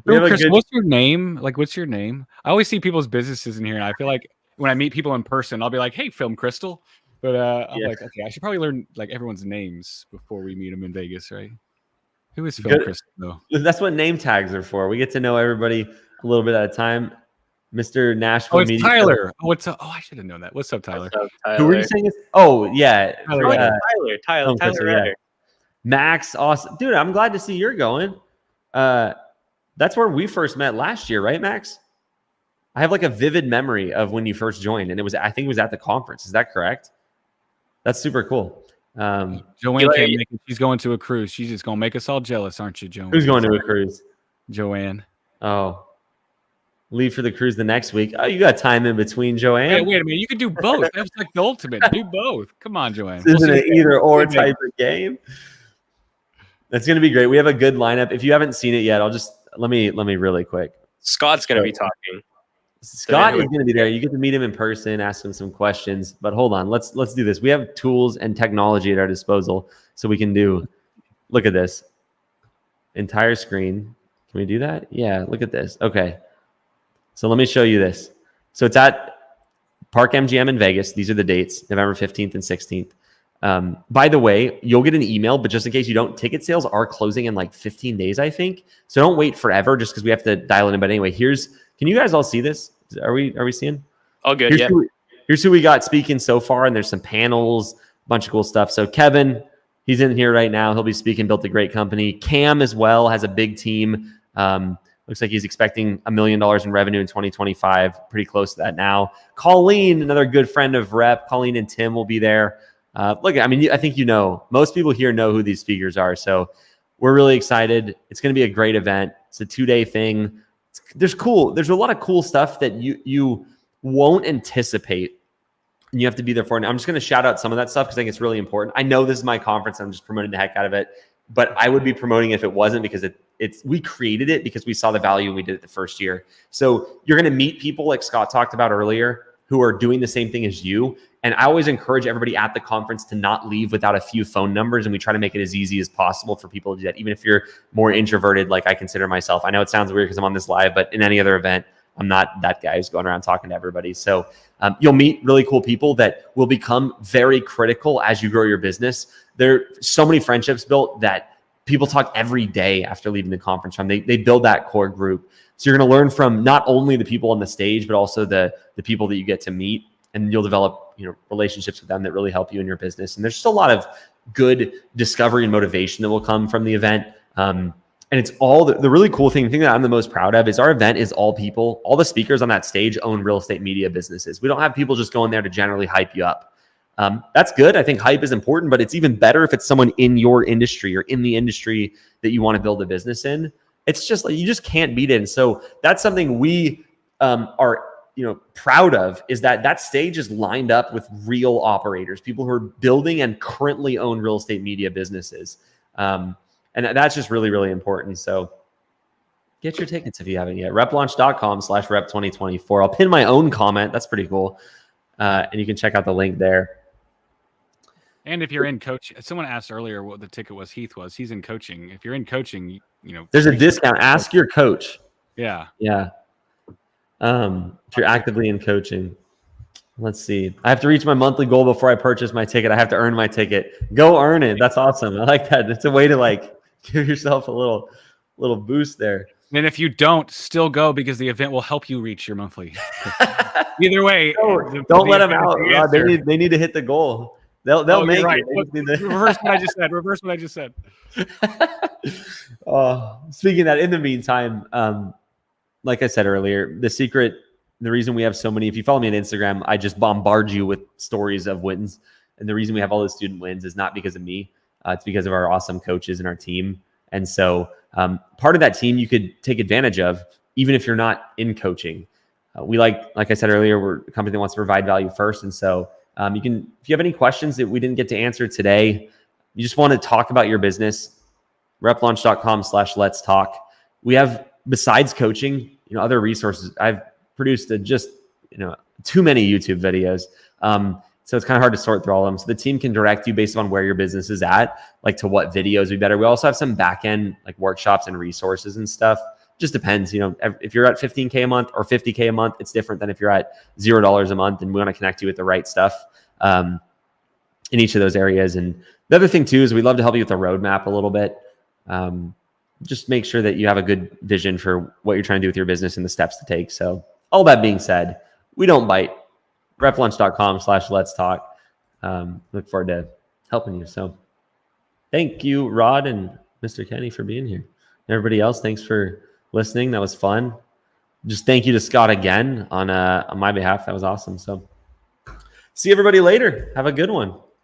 Chris, what's your name? Like, what's your name? I always see people's businesses in here, and I feel like when I meet people in person, I'll be like, "Hey, Film Crystal," but I'm like, "Okay, I should probably learn like everyone's names before we meet them in Vegas, right?" Who is Film Crystal though? That's what name tags are for. We get to know everybody a little bit at a time. Mr. Nashville. Oh, it's Media Tyler. I should have known that. What's up, Tyler? What's up, Tyler? Who were you saying? Oh, yeah. Tyler. Yeah. Max, awesome. Dude, I'm glad to see you're going. That's where we first met last year, right, Max? I have like a vivid memory of when you first joined, and I think it was at the conference. Is that correct? That's super cool. Joanne can't make it. She's going to a cruise. She's just going to make us all jealous, aren't you, Joanne? Who's going to a cruise? Joanne. Oh. Leave for the cruise the next week. Oh, you got time in between, Joanne. Wait a minute. You could do both. That's like the ultimate. Do both. Come on, Joanne. This isn't an either or type of game. That's going to be great. We have a good lineup. If you haven't seen it yet, let me really quick. Scott's going to be talking. Scott is going to be there. You get to meet him in person, ask him some questions. But hold on, let's do this. We have tools and technology at our disposal, so we can do. Look at this entire screen. Can we do that? Yeah. Look at this. Okay. So let me show you this. So it's at Park MGM in Vegas. These are the dates: November 15th and 16th. By the way, you'll get an email, but just in case you don't, ticket sales are closing in like 15 days, I think. So don't wait forever just because we have to dial it in. But anyway, can you guys all see this? Are we seeing? All good. Here's who we got speaking so far. And there's some panels, a bunch of cool stuff. So Kevin, He's in here right now. He'll be speaking, built a great company. Cam as well has a big team. Looks like he's expecting $1 million in revenue in 2025. Pretty close to that now. Colleen, another good friend of Rep. Colleen and Tim will be there. Look, I mean, I think most people here know who these speakers are. So we're really excited. It's going to be a great event. It's a 2-day thing. There's a lot of cool stuff that you won't anticipate. And you have to be there for it. And I'm just going to shout out some of that stuff because I think it's really important. I know this is my conference. I'm just promoting the heck out of it. But I would be promoting it if it wasn't, because we created it because we saw the value and we did it the first year. So you're going to meet people like Scott talked about earlier who are doing the same thing as you. And I always encourage everybody at the conference to not leave without a few phone numbers. And we try to make it as easy as possible for people to do that, even if you're more introverted, like I consider myself. I know it sounds weird because I'm on this live, but in any other event, I'm not that guy who's going around talking to everybody. So you'll meet really cool people that will become very critical as you grow your business. There are so many friendships built that people talk every day after leaving the conference from. They build that core group. So you're going to learn from not only the people on the stage, but also the people that you get to meet, and you'll develop relationships with them that really help you in your business. And there's just a lot of good discovery and motivation that will come from the event. And it's all the really cool thing that I'm the most proud of is our event is all the speakers on that stage own real estate media businesses. We don't have people just going there to generally hype you up. That's good. I think hype is important, but it's even better if it's someone in your industry or in the industry that you want to build a business in. It's just like, you just can't beat it. And so that's something we are proud of, is that stage is lined up with real operators, people who are building and currently own real estate media businesses. And that's just really, really important. So get your tickets if you haven't yet. replaunch.com/rep2024. I'll pin my own comment. That's pretty cool. And you can check out the link there. And if you're in coach, someone asked earlier what the ticket was. Heath was. He's in coaching. If you're in coaching, there's a discount. Ask your coach. Yeah. Yeah. If you're actively in coaching, let's see. I have to reach my monthly goal before I purchase my ticket. I have to earn my ticket. Go earn it. That's awesome. I like that. It's a way to give yourself a little boost there. And if you don't, still go, because the event will help you reach your monthly. Either way, don't let them out. They need to hit the goal. They'll make right. it. Reverse what I just said. Speaking of that, in the meantime, like I said earlier, the reason we have so many, if you follow me on Instagram, I just bombard you with stories of wins. And the reason we have all the student wins is not because of me. It's because of our awesome coaches and our team. And so part of that team you could take advantage of, even if you're not in coaching. Like I said earlier, we're a company that wants to provide value first. And so if you have any questions that we didn't get to answer today, you just want to talk about your business, replaunch.com/let's talk. We have, besides coaching, other resources. I've produced too many YouTube videos. So it's kind of hard to sort through all of them. So the team can direct you based on where your business is at, like to what videos would be better. We also have some back end workshops and resources and stuff. Just depends. If you're at 15K a month or 50K a month, it's different than if you're at $0 a month, and we want to connect you with the right stuff in each of those areas. And the other thing too is we love to help you with the roadmap a little bit. Just make sure that you have a good vision for what you're trying to do with your business and the steps to take. So all that being said, we don't bite. replaunch.com/let's talk. Look forward to helping you. So thank you, Rod and Mr. Kenny, for being here. Everybody else, thanks for listening. That was fun. Just thank you to Scott again on my behalf. That was awesome. So see everybody later. Have a good one.